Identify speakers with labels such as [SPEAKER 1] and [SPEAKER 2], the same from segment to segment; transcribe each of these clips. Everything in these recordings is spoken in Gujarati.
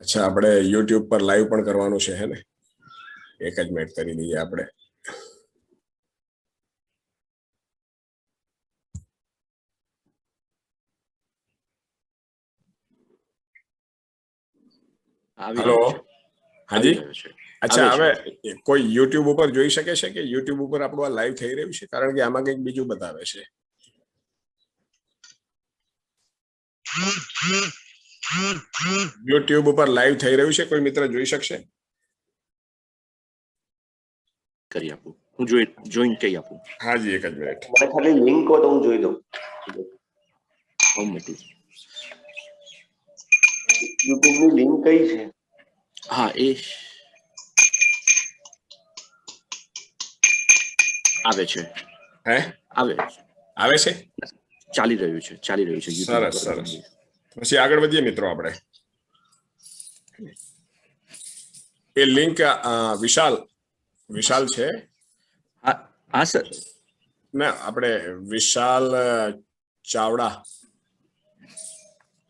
[SPEAKER 1] અચ્છા, આપણે યુટ્યુબ પર લાઈવ પણ કરવાનું છે હે ને? એક જ મિનિટ કરી દઈએ આપણે. હેલો, હાજી. અચ્છા, હવે કોઈ યુટ્યુબ ઉપર જોઈ શકે છે કે યુટ્યુબ ઉપર આપણું આ લાઈવ થઈ રહ્યું છે? કારણ કે આમાં કંઈક બીજું બતાવે છે. યુટ્યુબ ઉપર લાઈવ થઈ રહ્યું છે, કોઈ મિત્ર જોઈ શકશે?
[SPEAKER 2] કરી આપું, હું જોઈન કરી આપું.
[SPEAKER 1] હાજી, એક જ મિનિટ.
[SPEAKER 3] મને ખાલી લિંક હો તો હું જોઈ દઉં. યુટ્યુબ ની લિંક કઈ છે?
[SPEAKER 2] હા, એ આવે છે.
[SPEAKER 1] હે,
[SPEAKER 2] આવે
[SPEAKER 1] છે,
[SPEAKER 2] ચાલી રહ્યું છે.
[SPEAKER 1] સરસ સરસ. પછી આગળ વધીએ મિત્રો આપણે. એ લિંક વિશાલ છે.
[SPEAKER 2] હા સર.
[SPEAKER 1] ના, આપણે વિશાલ ચાવડા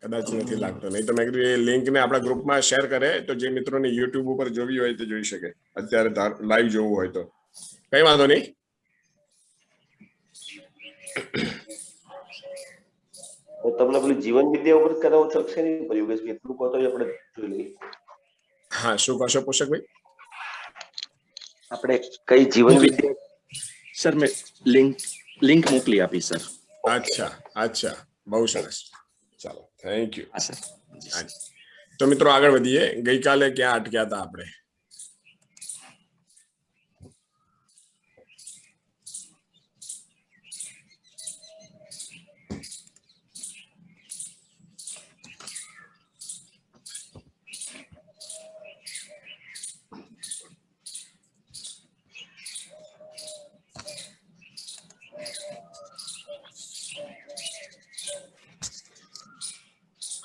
[SPEAKER 1] કદાચ નથી લાગતો. નહીં તો મેં કીધું એ લિંક ને આપણા ગ્રુપમાં શેર કરે તો જે મિત્રોને યુટ્યુબ ઉપર જોવી હોય તે જોઈ શકે. અત્યારે લાઈવ જોવું હોય તો કઈ વાંધો નહીં.
[SPEAKER 3] તમને પેલી જીવન વિદ્યા ઉપર કરાવો છો કે નહીં? યોગેશભાઈ એટલું કહો તો આપણે જોઈ લઈએ.
[SPEAKER 1] હા, શું કહશો પોષકભાઈ?
[SPEAKER 3] આપણે કઈ જીવન વિદ્યા?
[SPEAKER 2] સર મેં લિંક મોકલી આપી સર.
[SPEAKER 1] અચ્છા, બહુ સરસ. ચાલો, થેન્ક યુ.
[SPEAKER 2] હા સર.
[SPEAKER 1] તો મિત્રો આગળ વધીએ. ગઈકાલે ક્યાં અટક્યા હતા આપણે?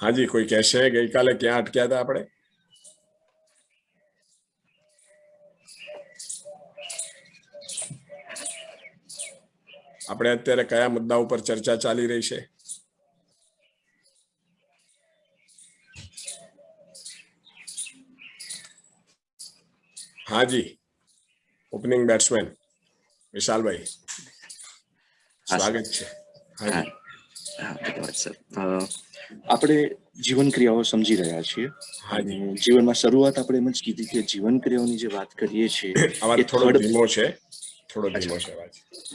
[SPEAKER 1] હાજી, કોઈ કહેશે ગઈકાલે ક્યાં અટક્યા હતા આપણે? આપણે અત્યારે કયા મુદ્દા ઉપર ચર્ચા ચાલી રહી છે? હાજી, ઓપનિંગ બેટ્સમેન વિશાલભાઈ, સ્વાગત છે.
[SPEAKER 2] હા, ધન્યવાદ સર. આપણે જીવન ક્રિયાઓ સમજી રહ્યા છીએ. જીવનમાં શરૂઆત આપણે એમ જ કીધી કે જીવન ક્રિયાઓની જે વાત કરીએ છીએ
[SPEAKER 1] એ થોડો ધીમો છે.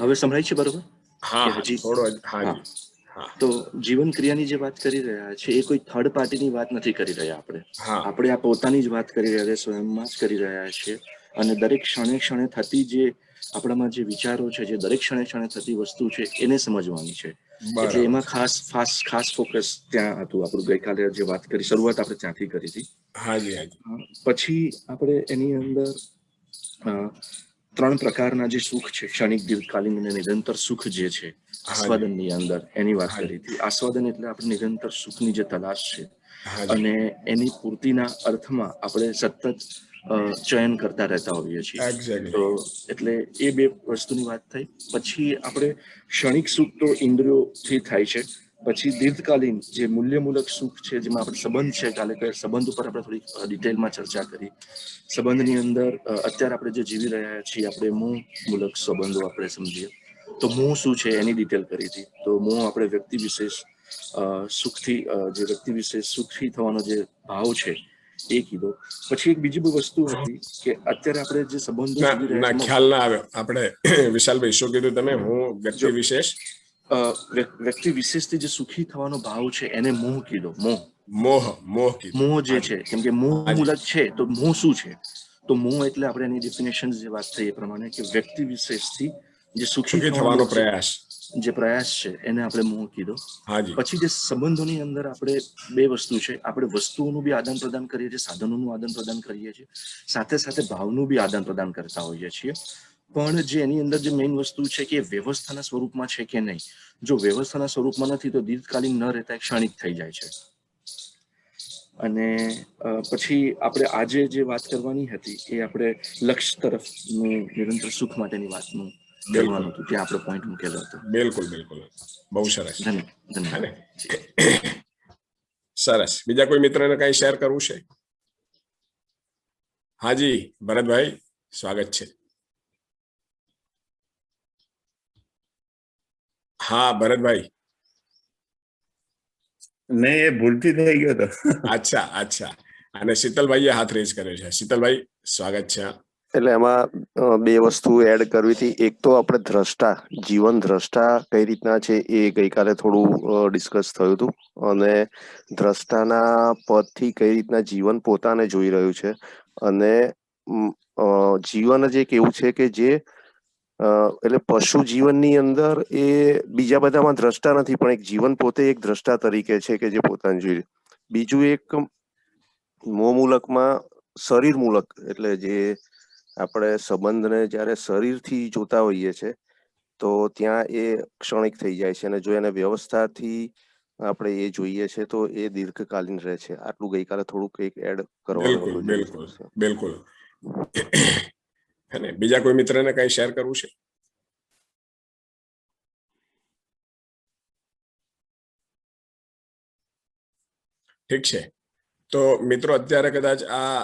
[SPEAKER 1] હવે
[SPEAKER 2] સંભળાય છે બરોબર?
[SPEAKER 1] હા, થોડો. હાજી.
[SPEAKER 2] તો જીવન ક્રિયાની જે વાત કરી રહ્યા છે એ કોઈ થર્ડ પાર્ટીની વાત નથી કરી રહ્યા. આપણે આ પોતાની જ વાત કરી રહ્યા છીએ, સ્વયંમાં જ કરી રહ્યા છીએ. અને દરેક ક્ષણે થતી જે આપણામાં જે વિચારો છે, જે દરેક ક્ષણે થતી વસ્તુ છે એને સમજવાની છે. એટલે એમાં ખાસ ફોકસ ત્યાં હતું. આપણું ગઈકાલે જે વાત કરી શરૂઆત આપણે ત્યાંથી કરી હતી. પછી આપણે એની અંદર 3 પ્રકારના જે સુખ છે, ક્ષણિક, દીર્ઘકાલીન અને નિરંતર સુખ જે છે આસ્વાદનની અંદર, એની વાત કરી હતી. આસ્વાદન એટલે આપણે નિરંતર સુખની જે તલાશ છે અને એની પૂર્તિના અર્થમાં આપણે સતત ચયન કરતા રહેતા હોઈએ છીએ. તો એટલે એ 2 વસ્તુની વાત થઈ. પછી આપણે ક્ષણિક સુખ તો ઇન્દ્રિયોથી થાય છે. પછી દીર્ઘકાલીન જે મૂલ્યમૂલક સુખ છે, જેમાં આપણે સંબંધ છે, કાલે સંબંધ ઉપર આપણે થોડી ડિટેલમાં ચર્ચા કરી. સંબંધની અંદર અત્યારે આપણે જે જીવી રહ્યા છીએ, આપણે મોહ મૂલક સંબંધો આપણે સમજીએ તો મોહ શું છે એની ડિટેલ કરી હતી. તો મોહ આપણે વ્યક્તિ વિશેષ સુખથી જે વ્યક્તિ વિશેષ સુખી થવાનો જે ભાવ છે એ કીધો. પછી એક બીજી વસ્તુ હતી કે અત્યારે આપણે જે સંબંધો જીવી રહ્યા છીએ,
[SPEAKER 1] ખ્યાલ ના આવ્યો આપણે. વિશાલભાઈ, શું કીધું તમે? હું
[SPEAKER 2] વ્યક્તિ વિશેષથી જે સુખી થવાનો ભાવ છે એને મોહ કીધો.
[SPEAKER 1] મોહ
[SPEAKER 2] જે છે, કેમ કે મોહ મૂલક છે તો મોહ શું છે? તો મોહ એટલે આપણે એની ડેફિનેશન જે વાત થઈ એ પ્રમાણે કે વ્યક્તિ વિશેષથી જે સુખી થવાનો પ્રયાસ છે એને આપણે મોહ કીધો. પછી જે સંબંધોની અંદર આપણે 2 વસ્તુ છે. આપણે વસ્તુઓનું બી આદાન પ્રદાન કરીએ છીએ, સાધનોનું આદાન પ્રદાન કરીએ છીએ, સાથે સાથે ભાવનું બી આદાન પ્રદાન કરતા હોઈએ છીએ. પણ જે એની અંદર જે મેઇન વસ્તુ છે કે વ્યવસ્થાના સ્વરૂપમાં છે કે નહીં. જો વ્યવસ્થાના સ્વરૂપમાં નથી તો દીર્ઘકાલીન ન રહેતા ક્ષણિક થઈ જાય છે. અને પછી આપણે આજે જે વાત કરવાની હતી એ આપણે લક્ષ્ય તરફનું નિરંતર સુખ માટેની વાતનું કરવાનું હતું. ત્યાં આપણો પોઈન્ટ મૂકેલો હતો.
[SPEAKER 1] બિલકુલ. બહુ સરસ.
[SPEAKER 2] ધન્યવાદ.
[SPEAKER 1] સરસ. બીજા કોઈ મિત્રને કઈ શેર કરવું છે? હાજી ભરતભાઈ, સ્વાગત છે. હા ભરતભાઈ.
[SPEAKER 4] નહીં, એ ભૂલથી થઈ ગયો હતો.
[SPEAKER 1] અચ્છા અચ્છા. અને શીતલભાઈએ હાથ રેઝ કર્યો છે. શીતલભાઈ, સ્વાગત છે.
[SPEAKER 5] એટલે એમાં બે વસ્તુ એડ કરવી હતી. એક તો આપણે દ્રષ્ટા, જીવન દ્રષ્ટા કઈ રીતના છે એ ગઈકાલે થોડું ડિસ્કસ થયું હતું, અને દ્રષ્ટાના પદથી કઈ રીતના જીવન પોતાને જોઈ રહ્યું છે. અને જીવન જ એક એવું છે કે જે એટલે પશુ જીવનની અંદર એ બીજા બધામાં દ્રષ્ટા નથી, પણ એક જીવન પોતે એક દ્રષ્ટા તરીકે છે કે જે પોતાને જોઈ. બીજું એક મોહમૂલકમાં શરીર મૂલક, એટલે જે આપણે સંબંધને જ્યારે શરીરથી જોતા હોઈએ છીએ તો ત્યાં એ ક્ષણિક થઈ જાય છે, અને જો એને વ્યવસ્થાથી આપણે એ જોઈએ છે તો એ દીર્ઘકાલીન રહે છે. આટલું ગઈકાલે થોડુંક એક એડ કરવાનું.
[SPEAKER 1] બિલકુલ બિલકુલ. અને બીજા કોઈ મિત્રને કઈ શેર કરવું છે? ઠીક છે. તો મિત્રો, અત્યારે કદાચ આ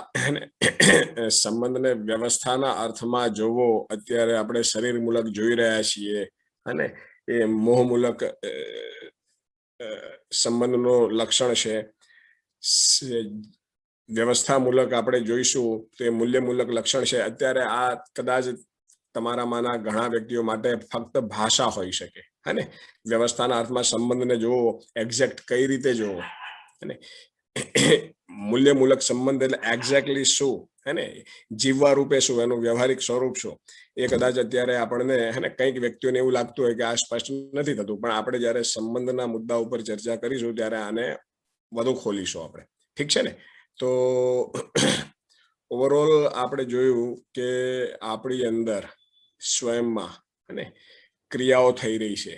[SPEAKER 1] સંબંધને વ્યવસ્થાના અર્થમાં જોવો, અત્યારે આપણે શરીર મૂલક જોઈ રહ્યા છીએ, અને એ મોહ મૂલક સંબંધનું લક્ષણ છે. વ્યવસ્થા મૂલક આપણે જોઈશું તો એ મૂલ્ય મૂલક લક્ષણ છે. અત્યારે આ કદાચ તમારામાંના ઘણા વ્યક્તિઓ માટે ફક્ત ભાષા હોઈ શકે, અને વ્યવસ્થાના અર્થમાં સંબંધને જોવો, એક્ઝેક્ટ કઈ રીતે જોવો, અને મૂલ્ય મૂલક સંબંધ એટલે એક્ઝેક્ટલી શું, અને જીવવા રૂપે શું, એનું વ્યવહારિક સ્વરૂપ શું, એ કદાચ અત્યારે આપણને કંઈક વ્યક્તિઓને એવું લાગતું હોય કે આ સ્પષ્ટ નથી થતું. પણ આપણે જ્યારે સંબંધના મુદ્દા ઉપર ચર્ચા કરીશું ત્યારે આને વધુ ખોલીશું આપણે. ઠીક છે ને? તો ઓવરઓલ આપણે જોયું કે આપણી અંદર સ્વયંમાં અને ક્રિયાઓ થઈ રહી છે.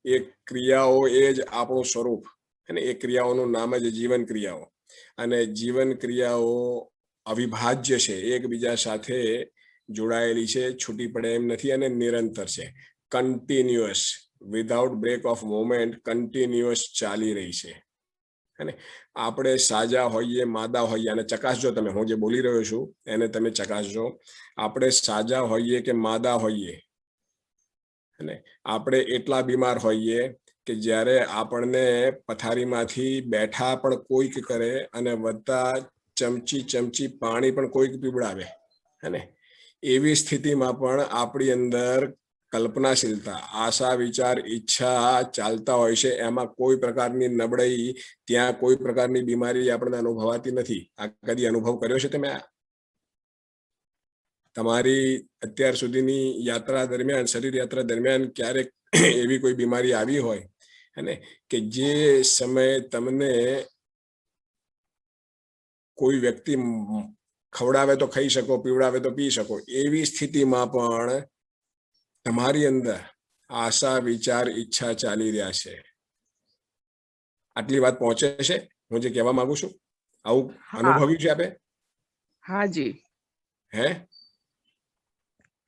[SPEAKER 1] એ ક્રિયાઓ એ જ આપણું સ્વરૂપ, અને એ ક્રિયાઓનું નામ જ જીવન ક્રિયાઓ. અને જીવન ક્રિયાઓ અવિભાજ્ય છે, એકબીજા સાથે જોડાયેલી છે, છૂટી પડે એમ નથી, અને નિરંતર છે, continuous, without break of moment, continuous ચાલી રહી છે. અને આપણે સાજા હોઈએ, માદા હોઈએ, અને ચકાસજો તમે, હું જે બોલી રહ્યો છું એને તમે ચકાસજો. આપણે સાજા હોઈએ કે માદા હોઈએ, અને આપણે એટલા બીમાર હોઈએ કે જ્યારે આપણને પથારીમાંથી બેઠા પણ કોઈક કરે, અને વધતા ચમચી પાણી પણ કોઈક પીવડાવે, અને એવી સ્થિતિમાં પણ આપણી અંદર કલ્પનાશીલતા, આશા, વિચાર, ઈચ્છા ચાલતા હોય છે. એમાં કોઈ પ્રકારની નબળાઈ, ત્યાં કોઈ પ્રકારની બીમારી આપણને અનુભવાતી નથી. આ કદી અનુભવ કર્યો છે તમે? તમારી અત્યાર સુધીની યાત્રા દરમિયાન, શરીર યાત્રા દરમિયાન ક્યારેક એવી કોઈ બીમારી આવી હોય અને કે જે સમયે તમને કોઈ વ્યક્તિ ખવડાવે તો ખાઈ શકો, પીવડાવે તો પી શકો, એવી સ્થિતિમાં પણ તમારી અંદર આશા, વિચાર, ઈચ્છા ચાલી રહ્યા છે? આટલી વાત પહોંચે છે હું જે કહેવા માંગુ છું? આવું અનુભવ્યું છે આપે?
[SPEAKER 6] હાજી.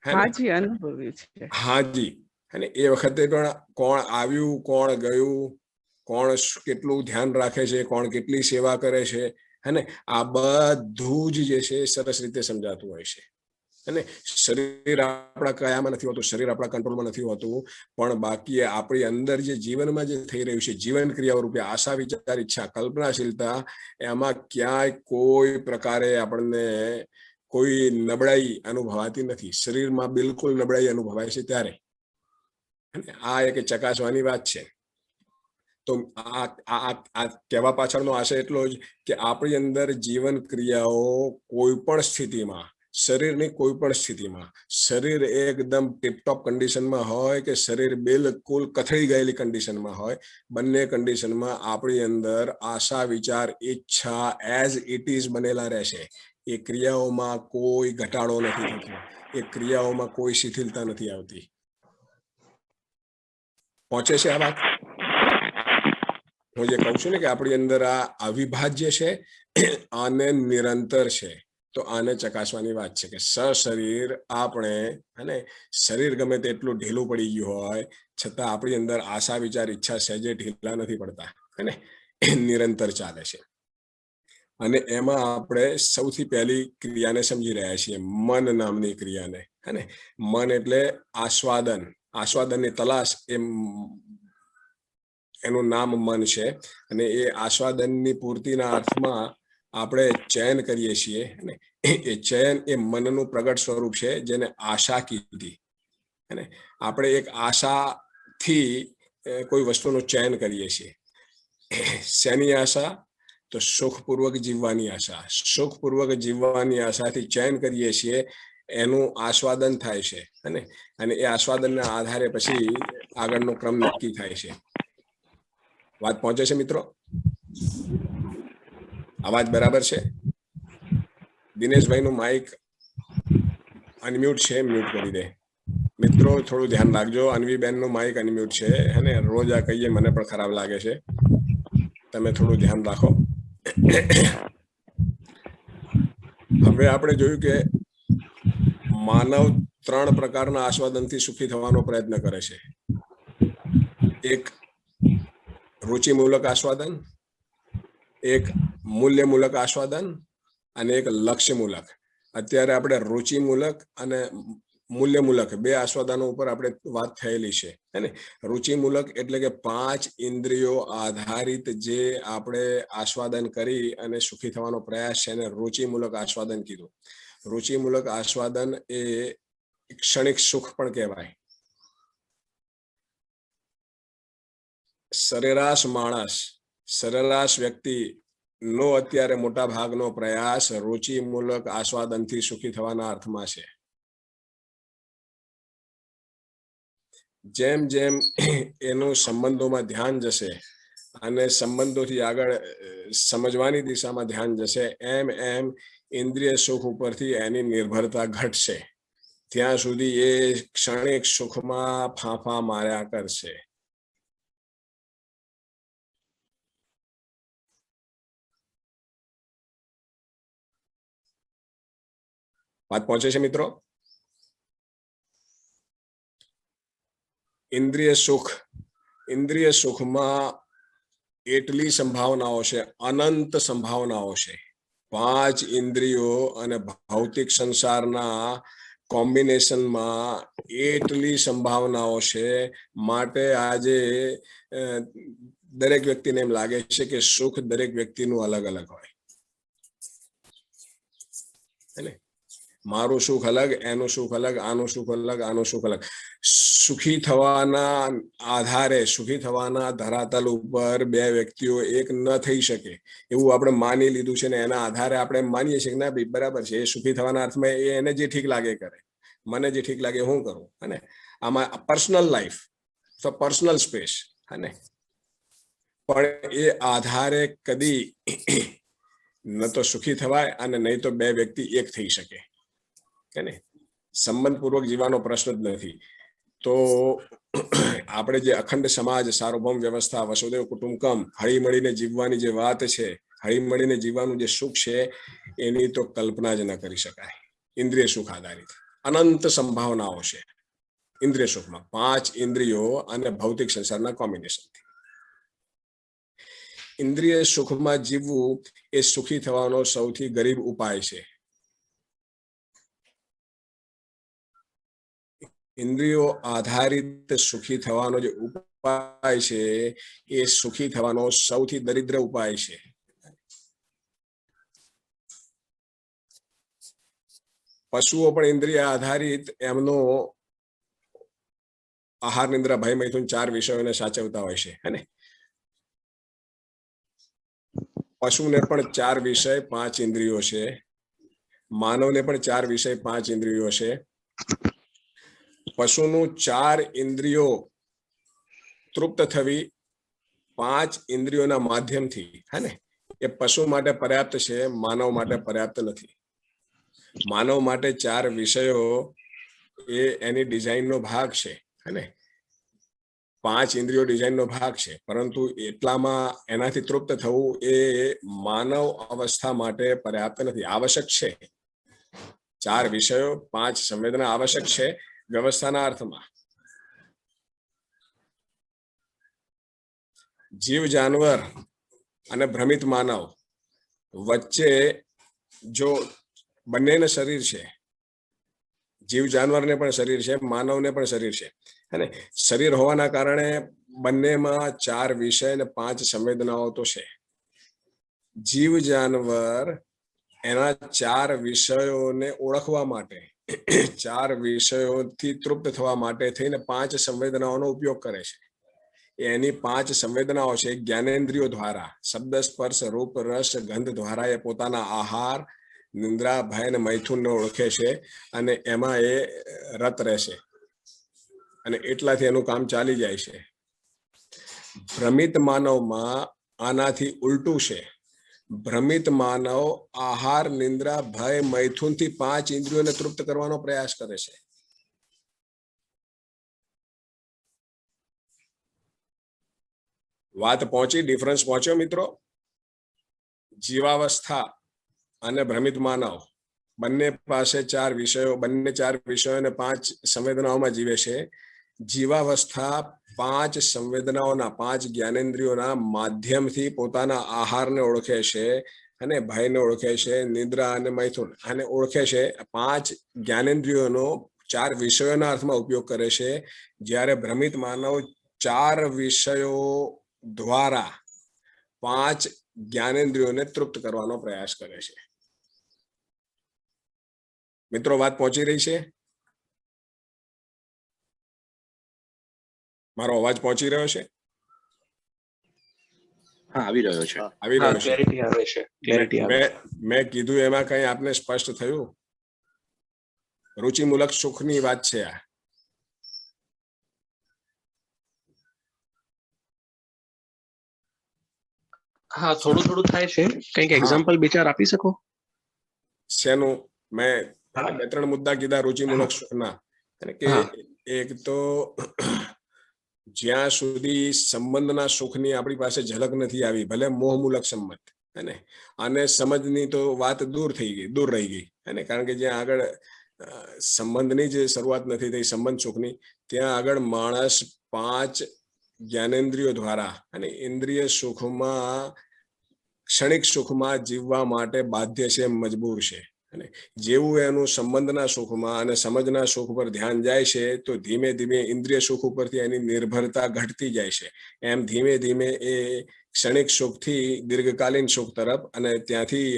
[SPEAKER 6] હાજી, અનુભવ્યું છે.
[SPEAKER 1] હાજી. અને એ વખતે પણ કોણ આવ્યું, કોણ ગયું, કોણ કેટલું ધ્યાન રાખે છે, કોણ કેટલી સેવા કરે છે, અને આ બધું જ જે છે સરસ રીતે સમજાતું હોય છે. અને શરીર આપણા કયામાં નથી હોતું, શરીર આપણા કંટ્રોલમાં નથી હોતું, પણ બાકી આપણી અંદર જે જીવનમાં જે થઈ રહ્યું છે, જીવન ક્રિયાઓ રૂપે આશા, વિચાર, ઈચ્છા, કલ્પનાશીલતા, એમાં ક્યાંય કોઈ પ્રકારે આપણને કોઈ નબળાઈ અનુભવાતી નથી. શરીરમાં બિલકુલ નબળાઈ અનુભવાય છે ત્યારે. આ એક ચકાસવાની વાત છે. તો આ કહેવા પાછળનો આશય એટલો જ કે આપણી અંદર જીવન ક્રિયાઓ કોઈ પણ સ્થિતિમાં, શરીરની કોઈ પણ સ્થિતિમાં, શરીર એકદમ ટીપટોપ કન્ડિશનમાં હોય કે શરીર બિલકુલ કથળી ગયેલી કન્ડિશનમાં હોય, બંને કન્ડિશનમાં આપણી અંદર આશા, વિચાર, ઈચ્છા એઝ ઇટ ઇઝ બનેલા રહેશે. એ ક્રિયાઓમાં કોઈ ઘટાડો નથી થતો, એ ક્રિયાઓમાં કોઈ શિથિલતા નથી આવતી. પહોંચે છે આ વાત? હું જે કહું છું ને કે આપણી અંદર આ અવિભાજ્ય છે અને નિરંતર છે. તો આને ચકાસવાની વાત છે કે સશરીર આપણે, અને શરીર ગમે તેટલું ઢીલું પડી ગયું હોય છતાં આપણી અંદર આશા, વિચાર, ઈચ્છા સહેજે ઢીલા નથી પડતા, અને નિરંતર ચાલે છે. અને એમાં આપણે સૌથી પહેલી ક્રિયાને સમજી રહ્યા છીએ, મન નામની ક્રિયાને. હે ને? મન એટલે આસ્વાદન, આસ્વાદનની તલાશ, એનું નામ મન છે. અને એ આસ્વાદનની પૂર્તિના અર્થમાં આપણે ચયન કરીએ છીએ. એ ચયન એ મનનું પ્રગટ સ્વરૂપ છે, જેને આશા કીધી. અને આપણે એક આશાથી કોઈ વસ્તુનું ચયન કરીએ છીએ. શેની આશા? તો સુખપૂર્વક જીવવાની આશા. સુખપૂર્વક જીવવાની આશાથી ચયન કરીએ છીએ, એનું આસ્વાદન થાય છે. અને એ આસ્વાદનના આધારે પછી આગળનો ક્રમ નક્કી થાય છે. વાત પહોંચે છે મિત્રો? અવાજ બરાબર છે? દિનેશભાઈનું માઇક અનમ્યુટ છે, મ્યુટ કરી દે. મિત્રો થોડું ધ્યાન રાખજો, અન્વીબેનનું માઇક અનમ્યુટ છે. અને રોજ આ કહીએ મને પણ ખરાબ લાગે છે, તમે થોડું ધ્યાન રાખો. હવે આપણે જોયું કે માનવ 3 પ્રકારના આસ્વાદનથી સુખી થવાનો પ્રયત્ન કરે છે. એક રુચિમૂલક આસ્વાદન, એક મૂલ્યમૂલક આસ્વાદન અને એક લક્ષ્યમૂલક. અત્યારે આપણે રુચિમૂલક અને મૂલ્યમૂલક 2 આસ્વાદનો ઉપર આપણે વાત થયેલી છે. હે? રુચિમૂલક એટલે કે 5 ઇન્દ્રિયો આધારિત જે આપણે આસ્વાદન કરી અને સુખી થવાનો પ્રયાસ છે, એને રુચિમૂલક આસ્વાદન કીધું. રુચિમૂલક આસ્વાદન એ ક્ષણિક સુખ પણ કહેવાય. સરેરાશ માણસ, સરેરાશ વ્યક્તિ નો અત્યારે મોટા ભાગનો પ્રયાસ રુચિમૂલક આસ્વાદનથી સુખી થવાના અર્થમાં છે. જેમ જેમ એનું સંબંધોમાં ધ્યાન જશે અને સંબંધોથી આગળ સમજવાની દિશામાં ધ્યાન જશે, એમ એમ ઇન્દ્રિય સુખ ઉપરથી એની નિર્ભરતા ઘટશે. ત્યાં સુધી એ ક્ષણિક સુખમાં ફાંફા માર્યા કરશે. વાત પહોંચે છે મિત્રો? ઇન્દ્રિય સુખમાં એટલી સંભાવનાઓ છે, અનંત સંભાવનાઓ છે. 5 ઇન્દ્રિયો અને ભૌતિક સંસારના કોમ્બિનેશનમાં એટલી સંભાવનાઓ છે. માટે આજે દરેક વ્યક્તિને એમ લાગે છે કે સુખ દરેક વ્યક્તિનું અલગ અલગ હોય. મારું સુખ અલગ, એનું સુખ અલગ, આનું સુખ અલગ, આનું સુખ અલગ. સુખી થવાના આધારે, સુખી થવાના ધરાતલ ઉપર 2 વ્યક્તિઓ એક ન થઈ શકે એવું આપણે માની લીધું છે. ને એના આધારે આપણે માનીએ છીએ કે ના ભાઈ બરાબર છે, એ સુખી થવાના અર્થમાં એને જે ઠીક લાગે કરે, મને જે ઠીક લાગે હું કરું. અને આમાં પર્સનલ લાઈફ, તો પર્સનલ સ્પેસ. અને પણ એ આધારે કદી ન તો સુખી થવાય અને નહીં તો 2 વ્યક્તિ એક થઈ શકે. સંબંધપૂર્વક જીવવાનો પ્રશ્ન જ નથી. તો આપણે જે અખંડ સમાજ, સાર્વભૌમ વ્યવસ્થા, વસુદેવ કુટુંબકમ, હળી મળીને જીવવાની જે વાત છે, હળી મળીને જીવવાનું જે સુખ છે, એની તો કલ્પના જ ન કરી શકાય. ઇન્દ્રિય સુખ આધારિત અનંત સંભાવનાઓ છે ઇન્દ્રિય સુખમાં. 5 ઇન્દ્રિયો અને ભૌતિક સંસારના કોમ્બિનેશનથી ઇન્દ્રિય સુખમાં જીવવું એ સુખી થવાનો સૌથી ગરીબ ઉપાય છે. ઇન્દ્રિયો આધારિત સુખી થવાનો જે ઉપાય છે, એ સુખી થવાનો સૌથી દરિદ્ર ઉપાય છે. પશુઓ પણ ઇન્દ્રિય આધારિત એમનો આહાર, નિદ્રા, ભય, મૈથુન 4 વિષયોને સાચવતા હોય છે. હે ને? પશુને પણ 4 વિષય 5 ઇન્દ્રિયો છે. માનવને પણ 4 વિષય 5 ઇન્દ્રિયો છે. પશુનું 4 ઇન્દ્રિયો તૃપ્ત થવી 5 ઇન્દ્રિયોના માધ્યમથી, હે ને, એ પશુ માટે પર્યાપ્ત છે, માનવ માટે પર્યાપ્ત નથી. માનવ માટે 4 વિષયો એ એની ડિઝાઇનનો ભાગ છે. હે ને? 5 ઇન્દ્રિયો ડિઝાઇનનો ભાગ છે, પરંતુ એટલામાં એનાથી તૃપ્ત થવું એ માનવ અવસ્થા માટે પર્યાપ્ત નથી. આવશ્યક છે. 4 વિષયો 5 સંવેદના આવશ્યક છે વ્યવસ્થાના અર્થમાં. જીવ, જાનવર અને ભ્રમિત માનવ, વચ્ચે જો બંનેને શરીર છે, જીવ જાનવરને પણ શરીર છે, માનવને પણ શરીર છે, અને શરીર હોવાના કારણે બંનેમાં 4 વિષય અને 5 સંવેદનાઓ તો છે. જીવ જાનવર એના 4 વિષયોને ઓળખવા માટે, 4 વિષયોથી તૃપ્ત થવા માટે થઈને 5 સંવેદનાઓનો ઉપયોગ કરે છે. એની 5 સંવેદનાઓ છે. જ્ઞાનેન્દ્રિયો દ્વારા શબ્દ, સ્પર્શ, રૂપ, રસ, ગંધ દ્વારા એ પોતાના આહાર, નિંદ્રા, ભય અને મૈથુનને ઓળખે છે અને એમાં એ રત રહેશે અને એટલાથી એનું કામ ચાલી જાય છે. ભ્રમિત માનવમાં આનાથી ઉલટું છે. ભ્રમિત માનવ આહાર, નિંદ્રા, ભય, મૈથુનથી 5 ઇન્દ્રિયોને તૃપ્ત કરવાનો પ્રયાસ કરે છે. વાત પહોંચી? ડિફરન્સ પહોંચ્યો મિત્રો? જીવાવસ્થા અને ભ્રમિત માનવ બંને પાસે 4 વિષયો, બંને 4 વિષયો અને 5 સંવેદનાઓમાં જીવે છે. જીવાવસ્થા 5 સંવેદનાઓના, 5 જ્ઞાનેન્દ્રિયોના માધ્યમથી પોતાના આહારને ઓળખે છે અને ભયને ઓળખે છે, નિદ્રા અને મૈથુન આને ઓળખે છે. 5 જ્ઞાનેન્દ્રિયોનો 4 વિષયોના અર્થમાં ઉપયોગ કરે છે, જ્યારે ભ્રમિત માનવ 4 વિષયો દ્વારા 5 જ્ઞાનેન્દ્રિયોને તૃપ્ત કરવાનો પ્રયાસ કરે છે. મિત્રો, વાત પહોંચી રહી છે? મારો અવાજ પહોંચી રહ્યો છે?
[SPEAKER 2] હા, આવી રહ્યો છે.
[SPEAKER 1] આવી રહ્યો છે.
[SPEAKER 7] ક્લેરિટી આવે છે. ક્લેરિટી આવે છે.
[SPEAKER 1] મેં કીધું એમાં કઈ આપને સ્પષ્ટ થયું? રુચિમૂલક સુખની વાત છે આ.
[SPEAKER 7] હા, થોડું થોડું થાય છે. કંઈક એક્ઝામ્પલ 2-4 આપી શકો?
[SPEAKER 1] શેનું? મેં 2-3 મુદ્દા કીધા રુચિમૂલક સુખના. કે એક તો જ્યાં સુધી સંબંધના સુખની આપણી પાસે ઝલક નથી આવી, ભલે મોહમૂલક સંબંધ, હે, અને સમજની તો વાત દૂર રહી ગઈ, હે, કારણ કે જ્યાં આગળ સંબંધની જ શરૂઆત નથી થઈ, સંબંધ સુખની, ત્યાં આગળ માણસ 5 જ્ઞાનેન્દ્રિયો દ્વારા અને ઇન્દ્રિય સુખમાં, ક્ષણિક સુખમાં જીવવા માટે બાધ્ય છે, મજબૂર છે. અને જેવું એનું સંબંધના સુખમાં અને સમજના સુખ પર ધ્યાન જાય છે, તો ધીમે ધીમે ઇન્દ્રિય સુખ ઉપરથી એની નિર્ભરતા ઘટતી જાય છે. એમ ધીમે ધીમે એ ક્ષણિક સુખથી દીર્ઘકાલીન સુખ તરફ, અને ત્યાંથી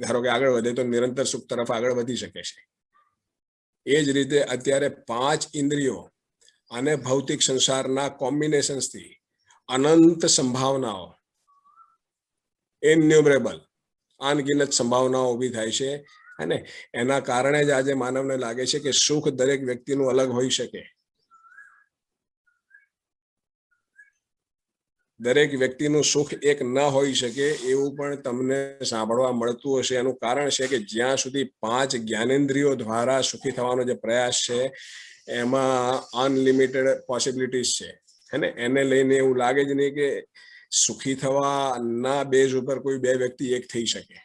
[SPEAKER 1] ધારો કે આગળ વધે તો નિરંતર સુખ તરફ આગળ વધી શકે છે. એ જ રીતે અત્યારે 5 ઇન્દ્રિયો અને ભૌતિક સંસારના કોમ્બિનેશન્સથી અનંત સંભાવનાઓ, ઇન્યુમરેબલ, અનગિનત સંભાવનાઓ ઊભી થાય છે. અને એના કારણે જ આજે માનવને લાગે છે કે સુખ દરેક વ્યક્તિનું અલગ હોઈ શકે, દરેક વ્યક્તિનું સુખ એક ન હોઈ શકે એવું પણ તમને સાંભળવા મળતું હશે. એનું કારણ છે કે જ્યાં સુધી 5 જ્ઞાનેન્દ્રિયો દ્વારા સુખી થવાનો જે પ્રયાસ છે, એમાં અનલિમિટેડ પોસિબિલિટીઝ છે, અને એને લઈને એવું લાગે જ નહીં કે સુખી થવાના બેઝ ઉપર કોઈ 2 વ્યક્તિ એક થઈ શકે.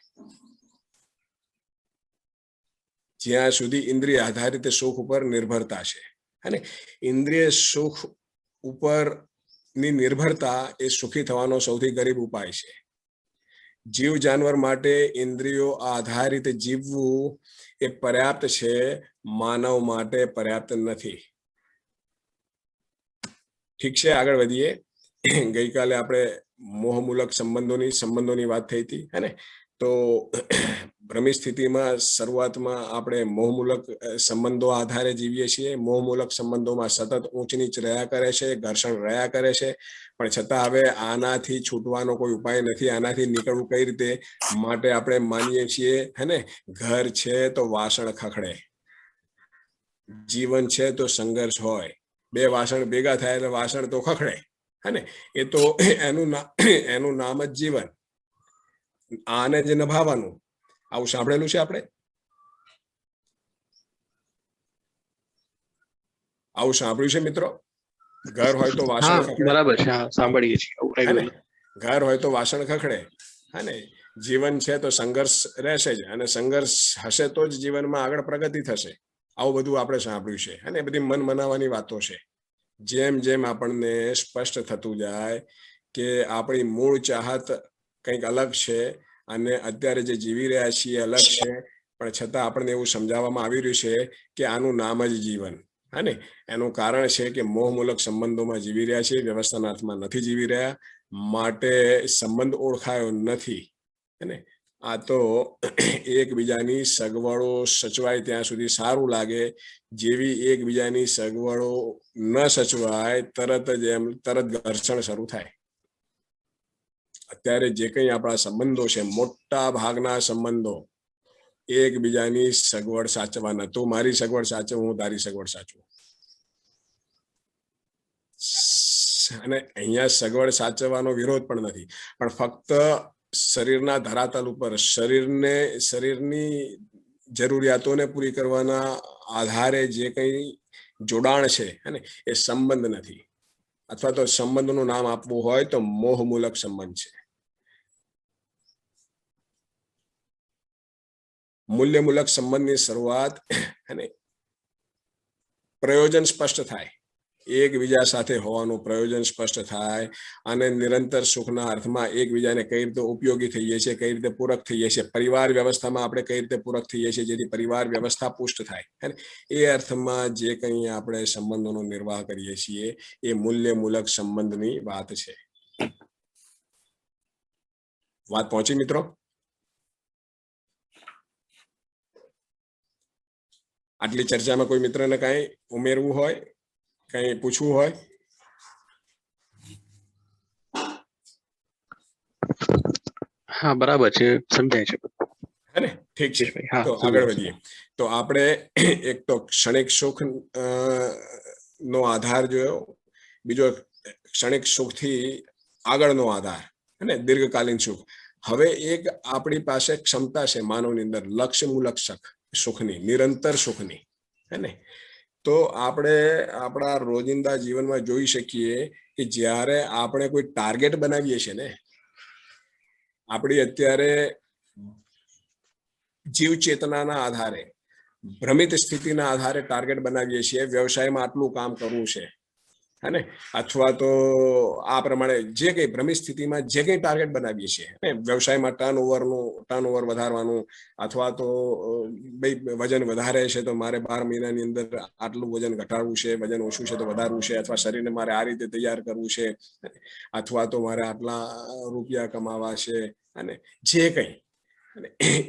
[SPEAKER 1] જ્યાં સુધી ઇન્દ્રિય આધારિત સુખ ઉપર નિર્ભરતા છે, અને ઇન્દ્રિય સુખ ઉપરની નિર્ભરતા એ સુખી થવાનો સૌથી ગરીબ ઉપાય છે. જીવ જાનવર માટે ઇન્દ્રિયો આધારિત જીવવું એ પર્યાપ્ત છે, માનવ માટે પર્યાપ્ત નથી. ઠીક છે, આગળ વધીએ. ગઈકાલે આપણે મોહમૂલક સંબંધોની વાત થઈ હતી, હે ને? તો ભ્રમિત સ્થિતિમાં શરૂઆતમાં આપણે મોહમૂલક સંબંધો આધારે જીવીએ છીએ. મોહમૂલક સંબંધોમાં સતત ઊંચ નીચ રહ્યા કરે છે, ઘર્ષણ રહ્યા કરે છે, પણ છતાં હવે આનાથી છૂટવાનો કોઈ ઉપાય નથી. આનાથી નીકળવું કઈ રીતે? માટે આપણે માનીએ છીએ, હે ને, ઘર છે તો વાસણ ખખડે, જીવન છે તો સંઘર્ષ હોય, 2 વાસણ ભેગા થાય એટલે વાસણ તો ખખડે, હે ને? એ તો એનું નામ જ જીવન. આને જ નભાવવાનું. આવું સાંભળેલું છે આપણે? આવું સાંભળ્યું છે મિત્રો? ઘર હોય તો વાસણ ખખડે.
[SPEAKER 7] બરાબર છે, સાંભળીએ છીએ.
[SPEAKER 1] ઘર હોય તો વાસણ ખખડે, હે ને? જીવન છે તો સંઘર્ષ રહેશે જ, અને સંઘર્ષ હશે તો જ જીવનમાં આગળ પ્રગતિ થશે. આવું બધું આપણે સાંભળ્યું છે, અને બધી મન મનાવવાની વાતો છે. જેમ જેમ આપણને સ્પષ્ટ થતું જાય કે આપણી મૂળ ચાહત કંઈક અલગ છે, અને અત્યારે જે જીવી રહ્યા છીએ અલગ છે, પણ છતાં આપણને એવું સમજાવવામાં આવી રહ્યું છે કે આનું નામ જ જીવન. હા ને, એનું કારણ છે કે મોહમૂલક સંબંધોમાં જીવી રહ્યા છીએ, વ્યવસ્થાના અર્થમાં નથી જીવી રહ્યા, માટે સંબંધ ઓળખાયો નથી. હે ને, આ તો એકબીજાની સગવડો સચવાય ત્યાં સુધી સારું લાગે, જેવી એકબીજાની સગવડો ન સચવાય તરત ઘર્ષણ શરૂ થાય. અત્યારે જે કંઈ આપણા સંબંધો છે, મોટા ભાગના સંબંધો એકબીજાની સગવડ સાચવાના. તું મારી સગવડ સાચવ, હું તારી સગવડ સાચવું. અને અહીંયા સગવડ સાચવવાનો વિરોધ પણ નથી, પણ ફક્ત શરીરના ધરાતલ ઉપર શરીરની જરૂરિયાતોને પૂરી કરવાના આધારે જે કંઈ જોડાણ છે અને એ સંબંધ નથી, અથવા તો સંબંધનું નામ આપવું હોય તો મોહમૂલક સંબંધ છે. મૂલ્યમૂલક સંબંધની શરૂઆત અને પ્રયોજન સ્પષ્ટ થાય, એકબીજા સાથે હોવાનું પ્રયોજન સ્પષ્ટ થાય, અને નિરંતર સુખના અર્થમાં એકબીજાને કઈ રીતે ઉપયોગી થઈએ છીએ, કઈ રીતે પૂરક થઈએ છીએ, પરિવાર વ્યવસ્થામાં આપણે કઈ રીતે પૂરક થઈએ છીએ જેથી પરિવાર વ્યવસ્થા પુષ્ટ થાય. એ અર્થમાં જે કંઈ આપણે સંબંધોનો નિર્વાહ કરીએ છીએ એ મૂલ્યમૂલક સંબંધની વાત છે. વાત પહોંચી મિત્રો? આટલી ચર્ચામાં કોઈ મિત્રને કઈ ઉમેરવું હોય, કઈ પૂછવું હોય?
[SPEAKER 7] હા બરાબર છે, સમજાય છે.
[SPEAKER 1] હે ને, ઠીક છે. તો આગળ વધીએ. તો આપણે એક તો ક્ષણિક સુખ નો આધાર જોયો, બીજો ક્ષણિક સુખથી આગળનો આધાર અને દીર્ઘકાલીન સુખ. હવે એક આપણી પાસે ક્ષમતા છે માનવની અંદર લક્ષ્યમૂલક સુખની, નિરંતર સુખની. હે ને, તો આપણે આપણા રોજિંદા જીવનમાં જોઈ શકીએ કે જ્યારે આપણે કોઈ ટાર્ગેટ બનાવીએ છીએ ને, આપણી અત્યારે જીવ ચેતનાના આધારે, ભ્રમિત સ્થિતિના આધારે ટાર્ગેટ બનાવીએ છીએ. વ્યવસાયમાં આટલું કામ કરવું છે, હે ને, અથવા તો આ પ્રમાણે જે કંઈ ભ્રમિત સ્થિતિમાં જે કંઈ ટાર્ગેટ બનાવીએ છીએ, વ્યવસાયમાં ટર્નઓવર વધારવાનું, અથવા તો ભાઈ વજન વધારે છે તો મારે 12 મહિનાની અંદર આટલું વજન ઘટાડવું છે, વજન ઓછું છે તો વધારવું છે, અથવા શરીરને મારે આ રીતે તૈયાર કરવું છે, અથવા તો મારે આટલા રૂપિયા કમાવા છે, અને જે કંઈ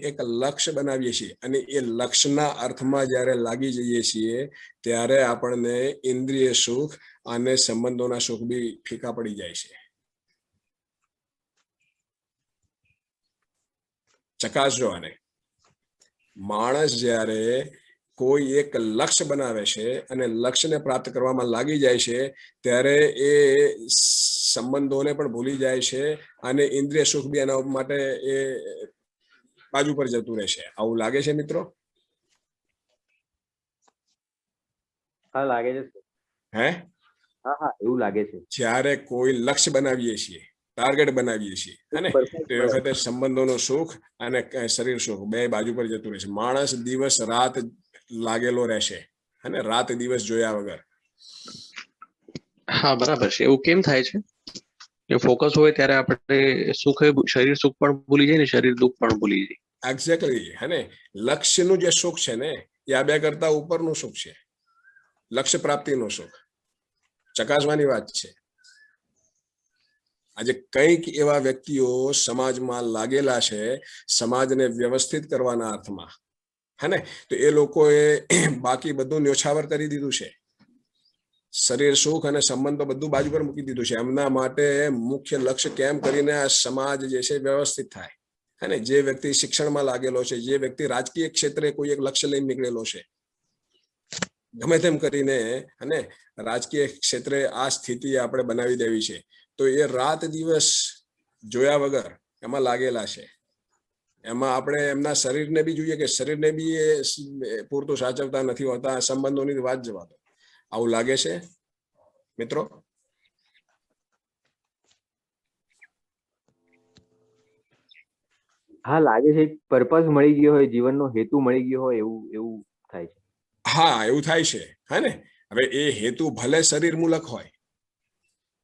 [SPEAKER 1] એક લક્ષ્ય બનાવીએ છીએ, અને એ લક્ષ્યના અર્થમાં જ્યારે લાગી જઈએ છીએ ત્યારે આપણને ઇન્દ્રિય સુખ અને સંબંધોના સુખ બી ફીકા પડી જાય છે. ચકાસજો આને. માણસ જ્યારે કોઈ એક લક્ષ્ય બનાવે છે અને લક્ષ્યને પ્રાપ્ત કરવામાં લાગી જાય છે ત્યારે એ સંબંધોને પણ ભૂલી જાય છે, અને ઇન્દ્રિય સુખ બી એના માટે એ બાજુ પર જતું રહેશે. આવું લાગે છે મિત્રો?
[SPEAKER 8] હા લાગે છે.
[SPEAKER 1] હે,
[SPEAKER 8] હા એવું લાગે છે.
[SPEAKER 1] જ્યારે કોઈ લક્ષ્ય બનાવીએ છીએ, ટાર્ગેટ બનાવીએ છીએ, અને તે વખતે સંબંધોનું સુખ અને શરીર સુખ બે બાજુ પર જતું રહેશે. માણસ દિવસ રાત લાગેલો રહેશે, અને રાત દિવસ જોયા વગર.
[SPEAKER 7] હા બરાબર છે. એવું કેમ થાય છે? એ ફોકસ હોય ત્યારે આપણે સુખ, શરીર સુખ પણ ભૂલી જાય ને શરીર દુઃખ પણ ભૂલી જાય.
[SPEAKER 1] એક્ઝેક્ટલી. હે ને, લક્ષ્યનું જે સુખ છે ને એ આ બે કરતા ઉપરનું સુખ છે, લક્ષ્ય પ્રાપ્તિનું સુખ. ચકાસવાની વાત છે. આજે કંઈક એવા વ્યક્તિઓ સમાજમાં લાગેલા છે સમાજને વ્યવસ્થિત કરવાના અર્થમાં, હે ને, તો એ લોકોએ બાકી બધું ન્યોછાવર કરી દીધું છે. શરીર સુખ અને સંબંધો બધું બાજુ પર મૂકી દીધું છે. એમના માટે મુખ્ય લક્ષ્ય કેમ કરીને આ સમાજ જે છે વ્યવસ્થિત થાય. હે ને, જે વ્યક્તિ શિક્ષણમાં લાગેલો છે, જે વ્યક્તિ રાજકીય ક્ષેત્રે કોઈ એક લક્ષ્ય લઈને નીકળેલો છે, ગમે તેમ કરીને, અને રાજકીય ક્ષેત્રે આ સ્થિતિ આપણે બનાવી દેવી છે, તો એ રાત દિવસ જોયા વગર એમાં લાગેલા છે. એમાં આપણે એમના શરીરને બી જોઈએ કે શરીરને બી એ પૂરતું સાચવતા નથી હોતા. સંબંધોની વાત જવા દો. આવું લાગે છે મિત્રો?
[SPEAKER 8] હા લાગે છે. પર્પઝ મળી ગયો હોય, જીવનનો હેતુ મળી ગયો હોય, એવું થાય છે.
[SPEAKER 1] હા, એવું થાય છે. હે ને, હવે એ હેતુ ભલે શરીર મૂલક હોય,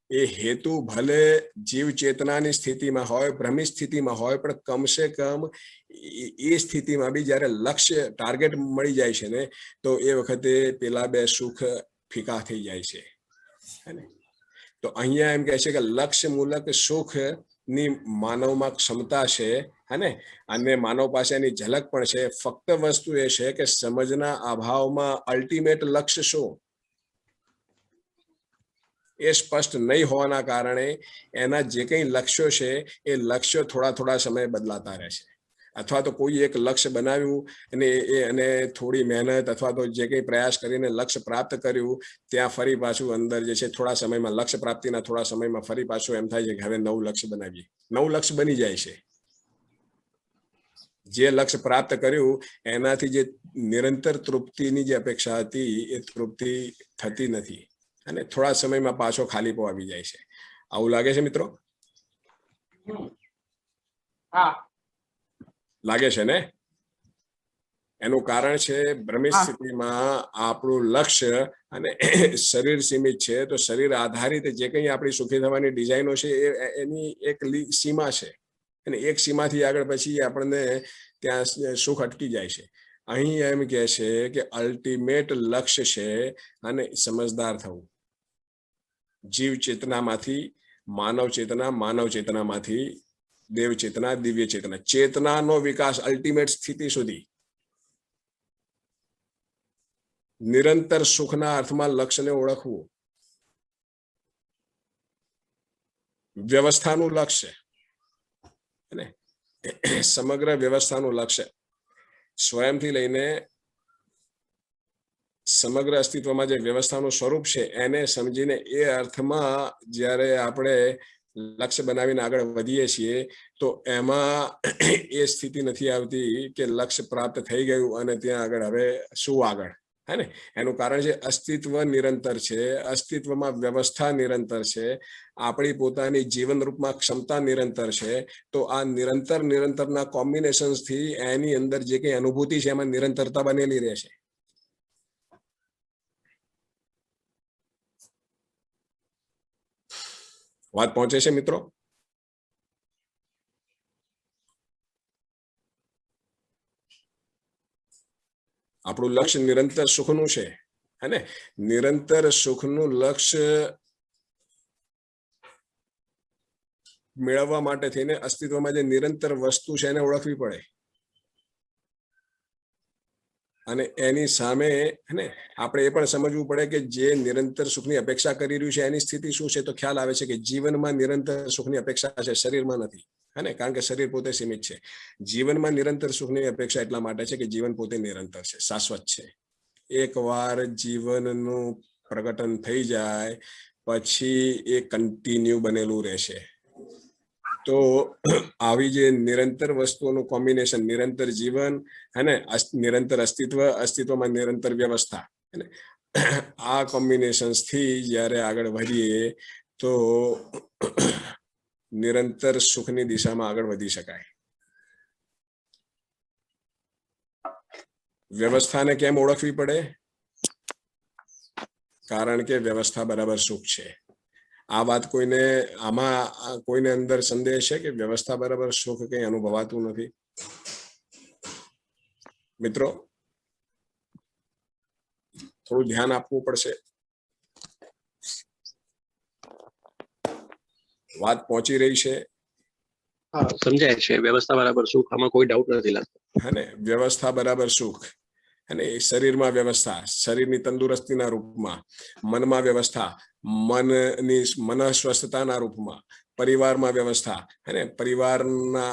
[SPEAKER 1] એ હેતુ ભલે જીવ ચેતનાની સ્થિતિમાં હોય, ભ્રમિત સ્થિતિમાં હોય, પણ કમસે કમ એ સ્થિતિમાં બી જ્યારે લક્ષ્ય ટાર્ગેટ મળી જાય છે ને, તો એ વખતે પેલા બે સુખ ફીકા થઈ જાય છે. તો અહીંયા એમ કહે છે કે લક્ષ્ય મૂલક સુખ ની માનવમાં ક્ષમતા છે, હે, અને માનવ પાસે એની ઝલક પણ છે. ફક્ત વસ્તુ એ છે કે સમજના અભાવમાં અલ્ટિમેટ લક્ષ્ય શું એ સ્પષ્ટ નહીં હોવાના કારણે એના જે કંઈ લક્ષ્યો છે એ લક્ષ્યો થોડા સમય બદલાતા રહે છે. અથવા તો કોઈ એક લક્ષ્ય બનાવ્યું અને થોડી મહેનત અથવા તો જે કંઈ પ્રયાસ કરીને લક્ષ્ય પ્રાપ્ત કર્યું, ત્યાં ફરી પાછું અંદર જે છે થોડા સમયમાં લક્ષ્ય પ્રાપ્તિના થોડા સમયમાં ફરી પાછું એમ થાય છે કે હવે નવું લક્ષ્ય બનાવીએ. નવું લક્ષ્ય બની જાય છે. જે લક્ષ્ય પ્રાપ્ત કર્યું એનાથી જે નિરંતર તૃપ્તિની જે અપેક્ષા હતી એ તૃપ્તિ થતી નથી અને થોડા સમયમાં પાછો ખાલીપો આવી જાય છે. આવું લાગે છે મિત્રો? લાગે છે ને? એનું કારણ છે ભ્રમિત સ્થિતિમાં આપણું લક્ષ્ય અને શરીર સીમિત છે. તો શરીર આધારિત જે કંઈ આપણી સુખી થવાની ડિઝાઇનો છે એની એક સીમા છે, અને એક સીમાથી આગળ પછી આપણને ત્યાં સુખ અટકી જાય છે. અહીં એમ કહે છે કે અલ્ટિમેટ લક્ષ્ય છે અને સમજદાર થવું. જીવ ચેતનામાંથી માનવ ચેતનામાંથી દેવ ચેતના, દિવ્ય ચેતના, ચેતનાનો વિકાસ અલ્ટિમેટ સ્થિતિ સુધી નિરંતર સુખના અર્થમાં લક્ષ્યને ઓળખવું. વ્યવસ્થાનું લક્ષ્ય અને સમગ્ર વ્યવસ્થાનું લક્ષ્ય સ્વયંથી લઈને સમગ્ર અસ્તિત્વમાં જે વ્યવસ્થાનું સ્વરૂપ છે એને સમજીને એ અર્થમાં જ્યારે આપણે લક્ષ્ય બનાવીને આગળ વધીએ છીએ તો એમાં એ સ્થિતિ નથી આવતી કે લક્ષ્ય પ્રાપ્ત થઈ ગયું અને ત્યાં આગળ હવે શું આગળ, હે ને? એનું કારણ છે અસ્તિત્વ નિરંતર છે, અસ્તિત્વમાં વ્યવસ્થા નિરંતર છે, આપણી પોતાની જીવન રૂપમાં ક્ષમતા નિરંતર છે. તો આ નિરંતરના કોમ્બિનેશન્સથી એની અંદર જે કંઈ અનુભૂતિ છે એમાં નિરંતરતા બનેલી રહેશે. વાત પહોંચે છે મિત્રો? આપણું લક્ષ્ય નિરંતર સુખનું છે, હે ને? નિરંતર સુખનું લક્ષ્ય મેળવવા માટે થઈને અસ્તિત્વમાં જે નિરંતર વસ્તુ છે એને ઓળખવી પડે અને એની સામે, હે ને, આપણે એ પણ સમજવું પડે કે જે નિરંતર સુખની અપેક્ષા કરી રહ્યું છે એની સ્થિતિ શું છે. તો ખ્યાલ આવે છે કે જીવનમાં નિરંતર સુખની અપેક્ષા છે, શરીરમાં નથી, હે ને? કારણ કે શરીર પોતે સીમિત છે. જીવનમાં નિરંતર સુખની અપેક્ષા એટલા માટે છે કે જીવન પોતે નિરંતર છે, શાશ્વત છે. એકવાર જીવનનું પ્રગટન થઈ જાય પછી એ કન્ટિન્યુ બનેલું રહેશે. તો આવી જે નિરંતર વસ્તુઓનું કોમ્બિનેશન, નિરંતર જીવન, હે ને, નિરંતર અસ્તિત્વમાં નિરંતર વ્યવસ્થા, હે ને, આ કોમ્બિનેશન્સ થી જ્યારે આગળ વધીએ તો નિરંતર સુખની દિશામાં આગળ વધી શકાય. વ્યવસ્થાને કેમ ઓળખવી પડે? કારણ કે વ્યવસ્થા બરાબર સુખ છે. આ વાત કોઈને અંદર સંદેહ છે કે વ્યવસ્થા બરાબર સુખ કંઈ અનુભવાતું નથી? મિત્રો, થોડું ધ્યાન આપવું પડશે. વાત પહોંચી રહી છે?
[SPEAKER 7] સમજાય છે. વ્યવસ્થા બરાબર સુખ, આમાં કોઈ ડાઉટ નથી લાગતો,
[SPEAKER 1] હે ને? વ્યવસ્થા બરાબર સુખ, અને શરીરમાં વ્યવસ્થા, શરીરની તંદુરસ્તીના રૂપમાં, મનમાં વ્યવસ્થા, મન સ્વસ્થતાના રૂપમાં, પરિવારમાં વ્યવસ્થા, હે ને, પરિવારના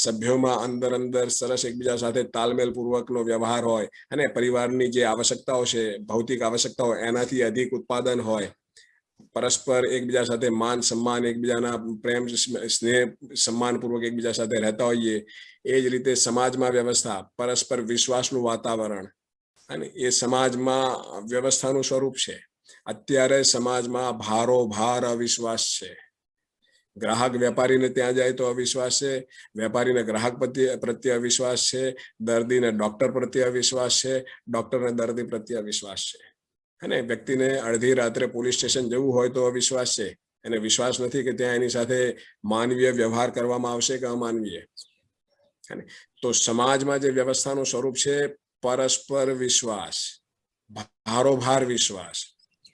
[SPEAKER 1] સભ્યોમાં અંદર સરસ એકબીજા સાથે તાલમેલ પૂર્વકનો વ્યવહાર હોય, અને પરિવારની જે આવશ્યકતાઓ છે, ભૌતિક આવશ્યકતાઓ, એનાથી અધિક ઉત્પાદન હોય, પરસ્પર એકબીજા સાથે માન સન્માન, એકબીજાના પ્રેમ સ્નેહ સન્માન પૂર્વક એકબીજા સાથે રહેતા હોઈએ. એ જ રીતે સમાજમાં વ્યવસ્થા, પરસ્પર વિશ્વાસનું વાતાવરણ, અને એ સમાજમાં વ્યવસ્થાનું સ્વરૂપ છે. અત્યારે સમાજમાં ભારોભાર અવિશ્વાસ છે. ગ્રાહક વેપારીને ત્યાં જાય તો અવિશ્વાસ છે, વેપારીને ગ્રાહક પ્રત્યે અવિશ્વાસ છે, દર્દીને ડોક્ટર પ્રત્યે અવિશ્વાસ છે, ડોક્ટરને દર્દી પ્રત્યે અવિશ્વાસ છે. અને વ્યક્તિને અડધી રાત્રે પોલીસ સ્ટેશન જવું હોય તો અવિશ્વાસ છે, એને વિશ્વાસ નથી કે ત્યાં એની સાથે માનવીય વ્યવહાર કરવામાં આવશે કે અમાનવીય. તો સમાજમાં જે વ્યવસ્થાનું સ્વરૂપ છે પરસ્પર વિશ્વાસ, ભારોભાર વિશ્વાસ,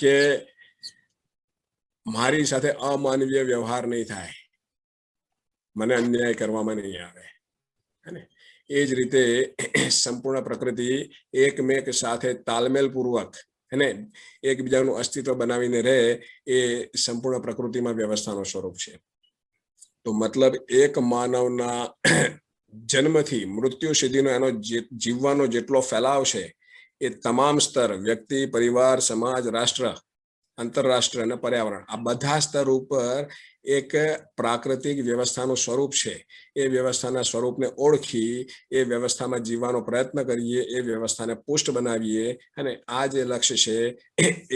[SPEAKER 1] કે મારી સાથે અમાનવીય વ્યવહાર નહીં થાય, મને અન્યાય કરવામાં નહીં આવે. એ જ રીતે સંપૂર્ણ પ્રકૃતિ એકમેક સાથે તાલમેલ પૂર્વક એકબીજાનું અસ્તિત્વ બનાવીને રહે, એ સંપૂર્ણ પ્રકૃતિમાં વ્યવસ્થાનું સ્વરૂપ છે. તો મતલબ એક માનવના જન્મથી મૃત્યુ સુધીનો એનો જીવવાનો જેટલો ફેલાવ છે, એ તમામ સ્તર, વ્યક્તિ, પરિવાર, સમાજ, રાષ્ટ્ર, આંતરરાષ્ટ્ર અને પર્યાવરણ, આ બધા સ્તર ઉપર એક પ્રાકૃતિક વ્યવસ્થાનું સ્વરૂપ છે. એ વ્યવસ્થાના સ્વરૂપને ઓળખી એ વ્યવસ્થામાં જીવવાનો પ્રયત્ન કરીએ, એ વ્યવસ્થાને પુષ્ટ બનાવીએ, અને આ જે લક્ષ્ય છે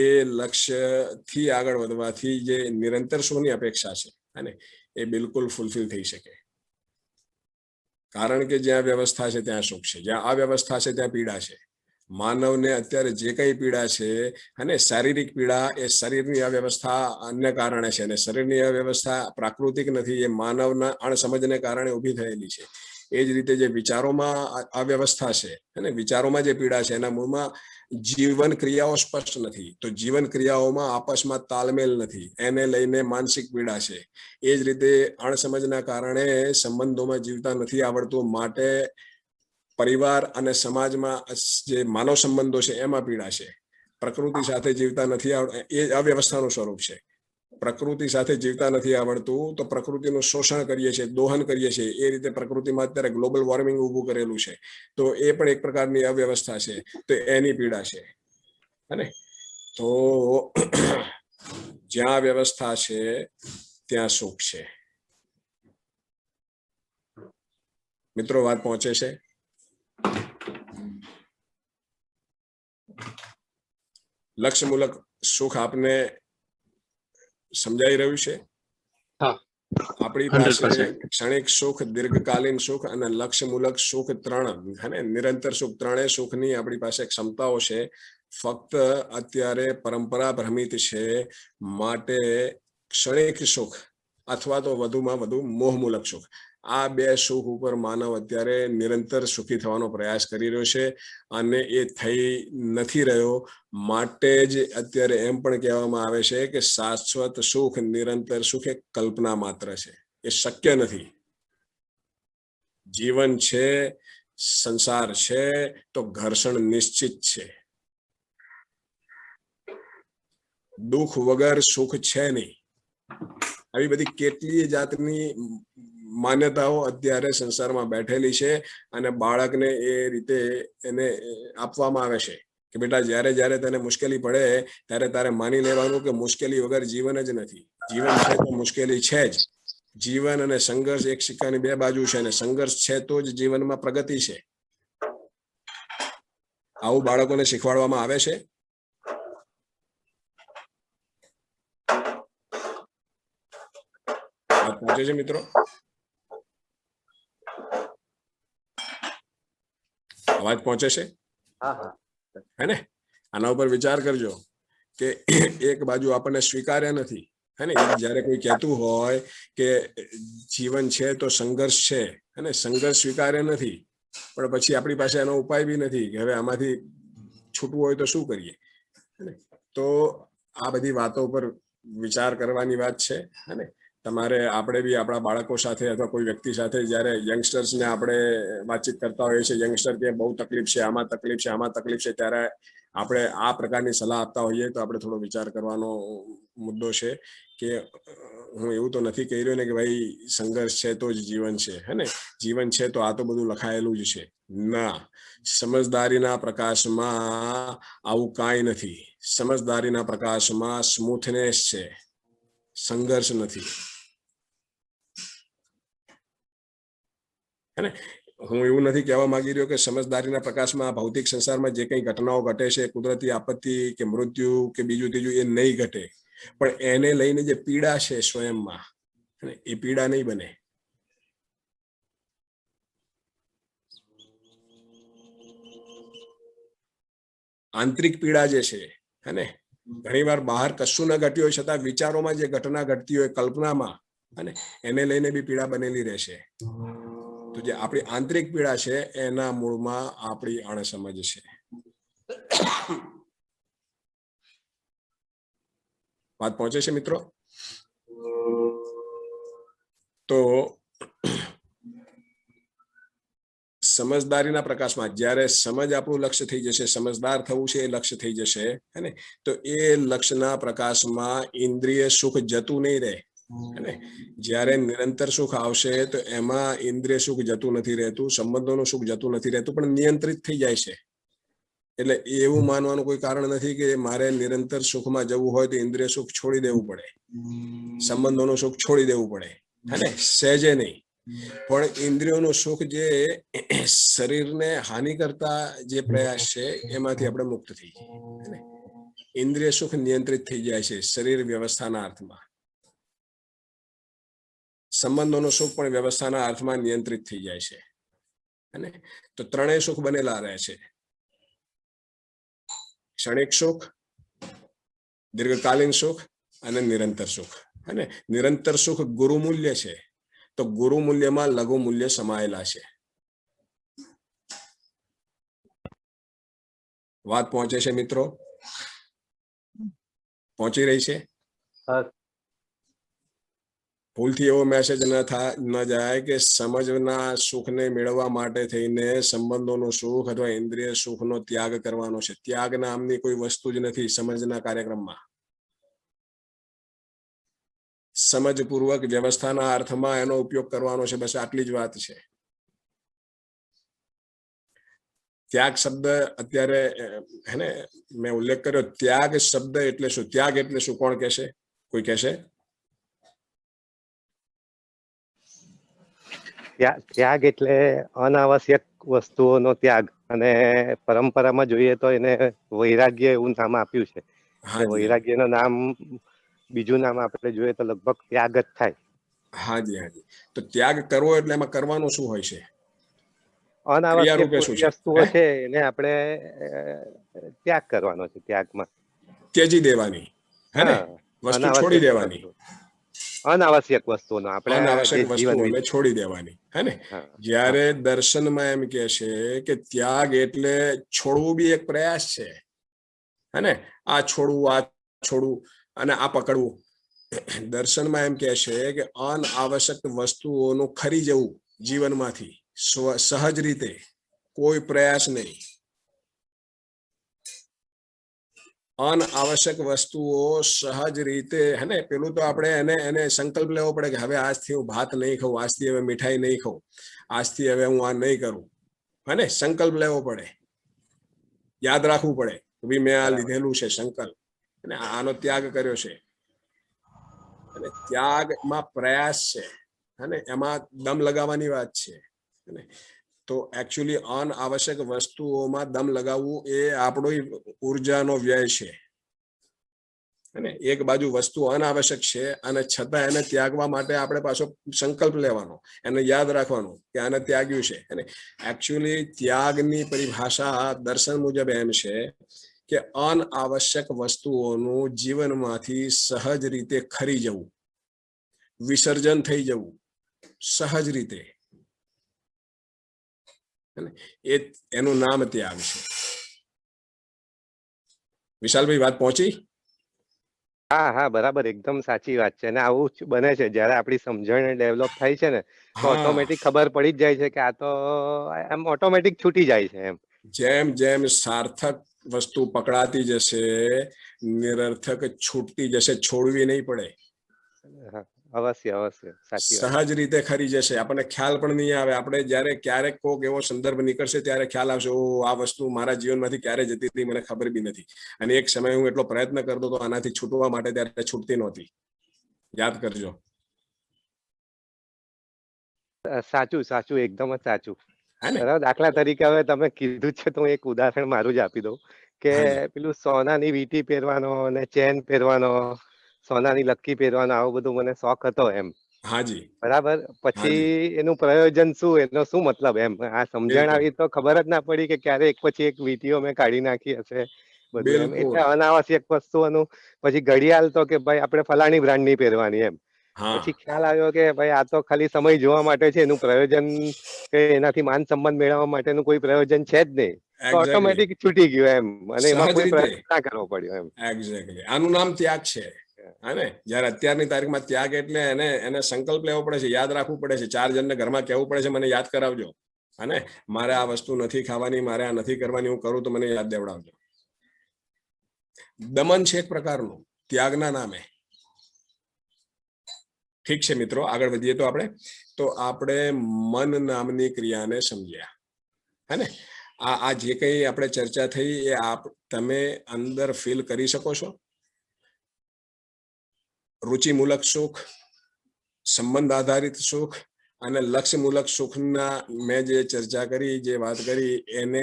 [SPEAKER 1] એ લક્ષ્યથી આગળ વધવાથી જે નિરંતર સુખની અપેક્ષા છે અને એ બિલકુલ ફૂલફિલ થઈ શકે. કારણ કે જ્યાં વ્યવસ્થા છે ત્યાં સુખ છે, જ્યાં અવ્યવસ્થા છે ત્યાં પીડા છે. માનવને અત્યારે જે કઈ પીડા છે અને શારીરિક પીડા, એ શરીરની અવ્યવસ્થા અન્ય કારણે છે, અને શરીરની અવ્યવસ્થા પ્રાકૃતિક નથી, એ માનવના અણસમજને કારણે ઊભી થયેલી છે. એ જ રીતે જે વિચારોમાં અવ્યવસ્થા છે અને વિચારોમાં જે પીડા છે, એના મૂળમાં જીવન ક્રિયાઓ સ્પષ્ટ નથી. તો જીવન ક્રિયાઓમાં આપસમાં તાલમેલ નથી, એને લઈને માનસિક પીડા છે. એ જ રીતે અણસમજના કારણે સંબંધોમાં જીવતા નથી આવડતું, માટે પરિવાર અને સમાજમાં જે માનવ સંબંધો છે એમાં પીડા છે. પ્રકૃતિ સાથે જીવતા નથી આવડતું, એ અવ્યવસ્થાનું સ્વરૂપ છે. પ્રકૃતિ સાથે જીવતા નથી આવડતું તો પ્રકૃતિનું શોષણ કરીએ છીએ, દોહન કરીએ છીએ. એ રીતે પ્રકૃતિમાં અત્યારે ગ્લોબલ વોર્મિંગ ઊભું કરેલું છે, તો એ પણ એક પ્રકારની અવ્યવસ્થા છે, તો એની પીડા છે. તો જ્યાં વ્યવસ્થા છે ત્યાં સુખ છે. મિત્રો, વાત પહોંચે છે? લક્ષ્યમૂલક સુખ આપને સમજાઈ રહ્યું છે? આપણી પાસે ક્ષણિક સુખ, દીર્ઘકાલીન સુખ અને લક્ષ્યમૂલક સુખ ત્રણ, નિરંતર સુખ, ત્રણેય સુખની આપણી પાસે ક્ષમતાઓ છે. ફક્ત અત્યારે પરંપરા ભ્રમિત છે, માટે ક્ષણિક સુખ અથવા તો વધુમાં વધુ મોહમૂલક સુખ, આ બે સુખ ઉપર માનવ અત્યારે નિરંતર સુખી થવાનો પ્રયાસ કરી રહ્યો છે, અને એ થઈ નથી રહ્યો. માટે જ અત્યારે એમ પણ કહેવામાં આવે છે કે શાશ્વત સુખ, નિરંતર સુખ એ કલ્પના માત્ર છે, એ શક્ય નથી. જીવન છે, સંસાર છે, તો ઘર્ષણ નિશ્ચિત છે. દુઃખ વગર સુખ છે નહીં. આવી બધી કેટલી જાતની માન્યતાઓ અત્યારે સંસારમાં બેઠેલી છે, અને બાળકને એ રીતે એને આપવામાં આવે છે કે બેટા, જ્યારે જ્યારે તને મુશ્કેલી પડે ત્યારે તારે માની લેવાનું કે મુશ્કેલી વગર જીવન જ નથી. જીવન છે તો મુશ્કેલી છે જ. જીવન અને સંઘર્ષ એક સિક્કાની બે બાજુ છે, અને સંઘર્ષ છે તો જ જીવનમાં પ્રગતિ છે. આવું બાળકોને શીખવાડવામાં આવે છે. પહોંચે છે મિત્રો? અવાજ પહોંચે છે? હે ને? આના ઉપર વિચાર કરજો કે એક બાજુ આપણને સ્વીકાર્ય નથી, હે ને? જયારે કોઈ કહેતું હોય કે જીવન છે તો સંઘર્ષ છે, અને સંઘર્ષ સ્વીકાર્ય નથી, પણ પછી આપણી પાસે એનો ઉપાય બી નથી કે હવે આમાંથી છૂટવું હોય તો શું કરીએ. તો આ બધી વાતો ઉપર વિચાર કરવાની વાત છે. અને તમારે, આપણે બી આપણા બાળકો સાથે અથવા કોઈ વ્યક્તિ સાથે જ્યારે યંગસ્ટર્સને આપણે વાતચીત કરતા હોઈએ છીએ, યંગસ્ટર કે બહુ તકલીફ છે, આમાં તકલીફ છે, આમાં તકલીફ છે, ત્યારે આપણે આ પ્રકારની સલાહ આપતા હોઈએ તો આપણે થોડો વિચાર કરવાનો મુદ્દો છે કે હું એવું તો નથી કહી રહ્યો ને કે ભાઈ સંઘર્ષ છે તો જ જીવન છે, હે ને? જીવન છે તો આ તો બધું લખાયેલું જ છે. ના, સમજદારીના પ્રકાશમાં આવું કાંઈ નથી. સમજદારીના પ્રકાશમાં સ્મૂથનેસ છે, સંઘર્ષ નથી. હે ને? હું એવું નથી કહેવા માંગી રહ્યો કે સમજદારીના પ્રકાશમાં ભૌતિક સંસારમાં જે કંઈ ઘટનાઓ ઘટે છે, કુદરતી આપત્તિ કે મૃત્યુ કે બીજું ત્રીજું, એ નહીં ઘટે, પણ એને લઈને જે પીડા છે સ્વયંમાં, એ પીડા નહીં બને. આંતરિક પીડા જે છે, હે ને, ઘણીવાર બહાર કશું ન ઘટ્યું હોય છતાં વિચારોમાં જે ઘટના ઘટતી હોય કલ્પનામાં, અને એને લઈને બી પીડા બનેલી રહેશે. તો જે આપણી આંતરિક પીડા છે એના મૂળમાં આપણી અણસમજ છે. વાત પહોંચે છે મિત્રો? તો સમજદારીના પ્રકાશમાં જ્યારે સમજ આપણું લક્ષ્ય થઈ જશે, સમજદાર થવું છે એ લક્ષ્ય થઈ જશે, હે, તો એ લક્ષ્યના પ્રકાશમાં ઇન્દ્રિય સુખ જતું નહીં રહે. અને જ્યારે નિરંતર સુખ આવશે તો એમાં ઇન્દ્રિય સુખ જતું નથી રહેતું, સંબંધોનું સુખ જતું નથી રહેતું, પણ નિયંત્રિત થઈ જાય છે. એટલે એવું માનવાનું કોઈ કારણ નથી કે મારે નિરંતર સુખમાં જવું હોય તો ઇન્દ્રિય સુખ છોડી દેવું પડે, સંબંધોનું સુખ છોડી દેવું પડે, હે, સહેજે નહીં. પણ ઇન્દ્રિયોનું સુખ જે શરીરને હાનિ કરતા જે પ્રયાસ છે એમાંથી આપણે મુક્ત થઈ જઈએ. ઇન્દ્રિય સુખ નિયંત્રિત થઈ જાય છે શરીર વ્યવસ્થાના અર્થમાં. સંબંધોનું સુખ પણ વ્યવસ્થાના અર્થમાં નિયંત્રિત થઈ જાય છે. અને તો ત્રણેય સુખ બનેલા રહે છે. ક્ષણિક સુખ, દીર્ઘકાલીન સુખ અને નિરંતર સુખ. અને નિરંતર સુખ ગુરુ મૂલ્ય છે, તો ગુરુ મૂલ્યમાં લઘુ મૂલ્ય સમાયેલા છે. વાત પહોંચે છે મિત્રો? પહોંચી રહી છે? ભૂલથી એવો મેસેજ ન જાય કે સમજના સુખને મેળવવા માટે થઈને સંબંધોનું સુખ અથવા ઇન્દ્રિય સુખનો ત્યાગ કરવાનો છે. ત્યાગ નામની કોઈ વસ્તુ જ નથી સમજના કાર્યક્રમમાં. સમજપૂર્વક વ્યવસ્થાના અર્થમાં એનો ઉપયોગ કરવાનો છે, બસ આટલી જ વાત છે. ત્યાગ શબ્દ અત્યારે, હે ને, મેં ઉલ્લેખ કર્યો, ત્યાગ શબ્દ એટલે શું? ત્યાગ એટલે શું? કોણ કહેશે? કોઈ કહેશે?
[SPEAKER 9] ત્યાગ એટલે અનાવશ્યક વસ્તુઓનો ત્યાગ, અને પરંપરામાં જોઈએ તો એને વૈરાગ્ય એવું નામ આપ્યું છે. વૈરાગ્યનું નામ, બીજું નામ આપણે જોઈએ તો લગભગ ત્યાગ જ થાય.
[SPEAKER 1] હાજી હાજી. તો ત્યાગ કરવો એટલે એમાં કરવાનું શું હોય છે?
[SPEAKER 9] અનાવશ્યક વસ્તુઓ છે એને આપણે ત્યાગ કરવાનો છે. ત્યાગમાં
[SPEAKER 1] ત્યજી દેવાની, હે ને, વસ્તુ છોડી દેવાની.
[SPEAKER 9] અનાવશ્યક વસ્તુનો આપણે
[SPEAKER 1] અનાવશ્યક વસ્તુઓને છોડી દેવાની, હે ને. જ્યારે દર્શનમાં એમ કે છે કે ત્યાગ એટલે છોડવું બી એક પ્રયાસ છે, હે ને. આ છોડવું, આ છોડવું અને આ પકડવું. દર્શનમાં એમ કે છે કે અનાવશ્યક વસ્તુઓનું ખરી જવું જીવનમાંથી સહજ રીતે, કોઈ પ્રયાસ નહીં. અનાવશ્યક વસ્તુઓ સહજ રીતે, હે ને. પેલું તો આપણે એને સંકલ્પ લેવો પડે કે હવે આજથી હું ભાત નહીં ખાઉં, આજથી હવે મીઠાઈ નહીં ખાઉં, આજથી હવે હું આ નહીં કરું, હે ને. સંકલ્પ લેવો પડે, યાદ રાખવું પડે કે ભાઈ મેં આ લીધેલું છે સંકલ્પ, અને આનો ત્યાગ કર્યો છે. અને ત્યાગમાં પ્રયાસ છે, અને એમાં દમ લગાવવાની વાત છે. તો એકચ્યુઅલી અનાવશ્યક વસ્તુઓમાં દમ લગાવવું એ આપણો ઉર્જાનો વ્યય છે. અને એક બાજુ વસ્તુ અનાવશ્યક છે અને છતાં એને ત્યાગવા માટે આપણે પાછો સંકલ્પ લેવાનો, એને યાદ રાખવાનો કે આને ત્યાગ્યું છે. અને એકચ્યુઅલી ત્યાગની પરિભાષા દર્શન મુજબ એમ છે કે અનાવશ્યક વસ્તુઓનું જીવનમાંથી સહજ રીતે ખરી જવું, વિસર્જન થઈ જવું સહજ રીતે, એ એનું નામ ત્યાગ છે. વિશાલભાઈ, વાત પહોંચી?
[SPEAKER 9] હા હા, બરાબર, એકદમ સાચી વાત છે. અને આવું જ બને છે જયારે આપણી સમજણ ડેવલપ થાય છે ને, તો ઓટોમેટિક ખબર પડી જ જાય છે કે આ તો એમ ઓટોમેટિક છૂટી જાય છે. એમ
[SPEAKER 1] જેમ જેમ સાર્થક વસ્તુ પકડાતી જશે, નિરર્થક છૂટતી જશે, છોડવી નહીં પડે.
[SPEAKER 9] અવશ્ય અવશ્ય, સાચી વાત.
[SPEAKER 1] સહજ રીતે ખરી જશે, આપણને ખ્યાલ પણ નહીં આવે. આપણે જયારે ક્યારેક કોઈક એવો સંદર્ભ નીકળશે ત્યારે ખ્યાલ આવશે, ઓ આ વસ્તુ મારા જીવનમાંથી ક્યારે જતી હતી મને ખબર બી નથી. અને એક સમય હું એટલો પ્રયત્ન કરતો હતો આનાથી છૂટવા માટે, ત્યારે છૂટતી નહોતી. યાદ કરજો.
[SPEAKER 9] સાચું સાચું, એકદમ જ સાચું. દાખલા તરીકે હવે તમે કીધું છે તો હું એક ઉદાહરણ મારું જ આપી દઉં કે પેલું સોનાની વીંટી પહેરવાનો અને ચેન પહેરવાનો, સોનાની લક્કી પહેરવાનો, આવું બધું મને શોખ હતો એમ.
[SPEAKER 1] હાજી.
[SPEAKER 9] બરાબર. પછી એનું પ્રયોજન શું, એનો શું મતલબ, એમ આ સમજણ આવી તો ખબર જ ના પડી કે ક્યારે એક પછી એક વીંટીઓ મેં કાઢી નાખી હશે, બધું એમ.
[SPEAKER 1] બિલકુલ.
[SPEAKER 9] એટલે અનાવશ્યક વસ્તુઓનું પછી ઘડિયાળ તો કે ભાઈ આપણે ફલાણી બ્રાન્ડની પહેરવાની એમ.
[SPEAKER 1] હા
[SPEAKER 9] પછી ખ્યાલ આવ્યો કે ભાઈ આ તો ખાલી સમય જોવા માટે છે, એનું પ્રયોજન કે એનાથી માન સન્માન મેળવવા માટેનું કોઈ પ્રયોજન છે જ નહીં, તો
[SPEAKER 1] એક્ઝેક્ટલી
[SPEAKER 9] ઓટોમેટિક છૂટી ગયું એમ, અને એમાં
[SPEAKER 1] સહજ
[SPEAKER 9] કોઈ
[SPEAKER 1] રીતે
[SPEAKER 9] પ્રયત્ન ના કરવો પડ્યો એમ.
[SPEAKER 1] એક્ઝેક્ટલી આનું નામ ત્યાગ છે. હા, જયારે અત્યારની તારીખમાં ત્યાગ એટલે એને સંકલ્પ લેવો પડે છે, યાદ રાખવું પડે છે, 4 જણને ઘરમાં કહેવું પડે છે મને યાદ કરાવજો. અને મારે આ વસ્તુ નથી ખાવાની, મારે આ નથી કરવાની, હું કરું તો મને યાદ દેવડાવજો. દમન છે એક પ્રકારનું ત્યાગના નામે. ઠીક છે મિત્રો, આગળ વધીએ તો આપણે મન નામની ક્રિયાને સમજ્યા. હે ને? આ જે કઈ આપણે ચર્ચા થઈ એ તમે અંદર ફીલ કરી શકો છો? રુચિમૂલક સુખ, સંબંધ આધારિત સુખ અને લક્ષ્યમૂલક સુખના મેં જે ચર્ચા કરી, જે વાત કરી, એને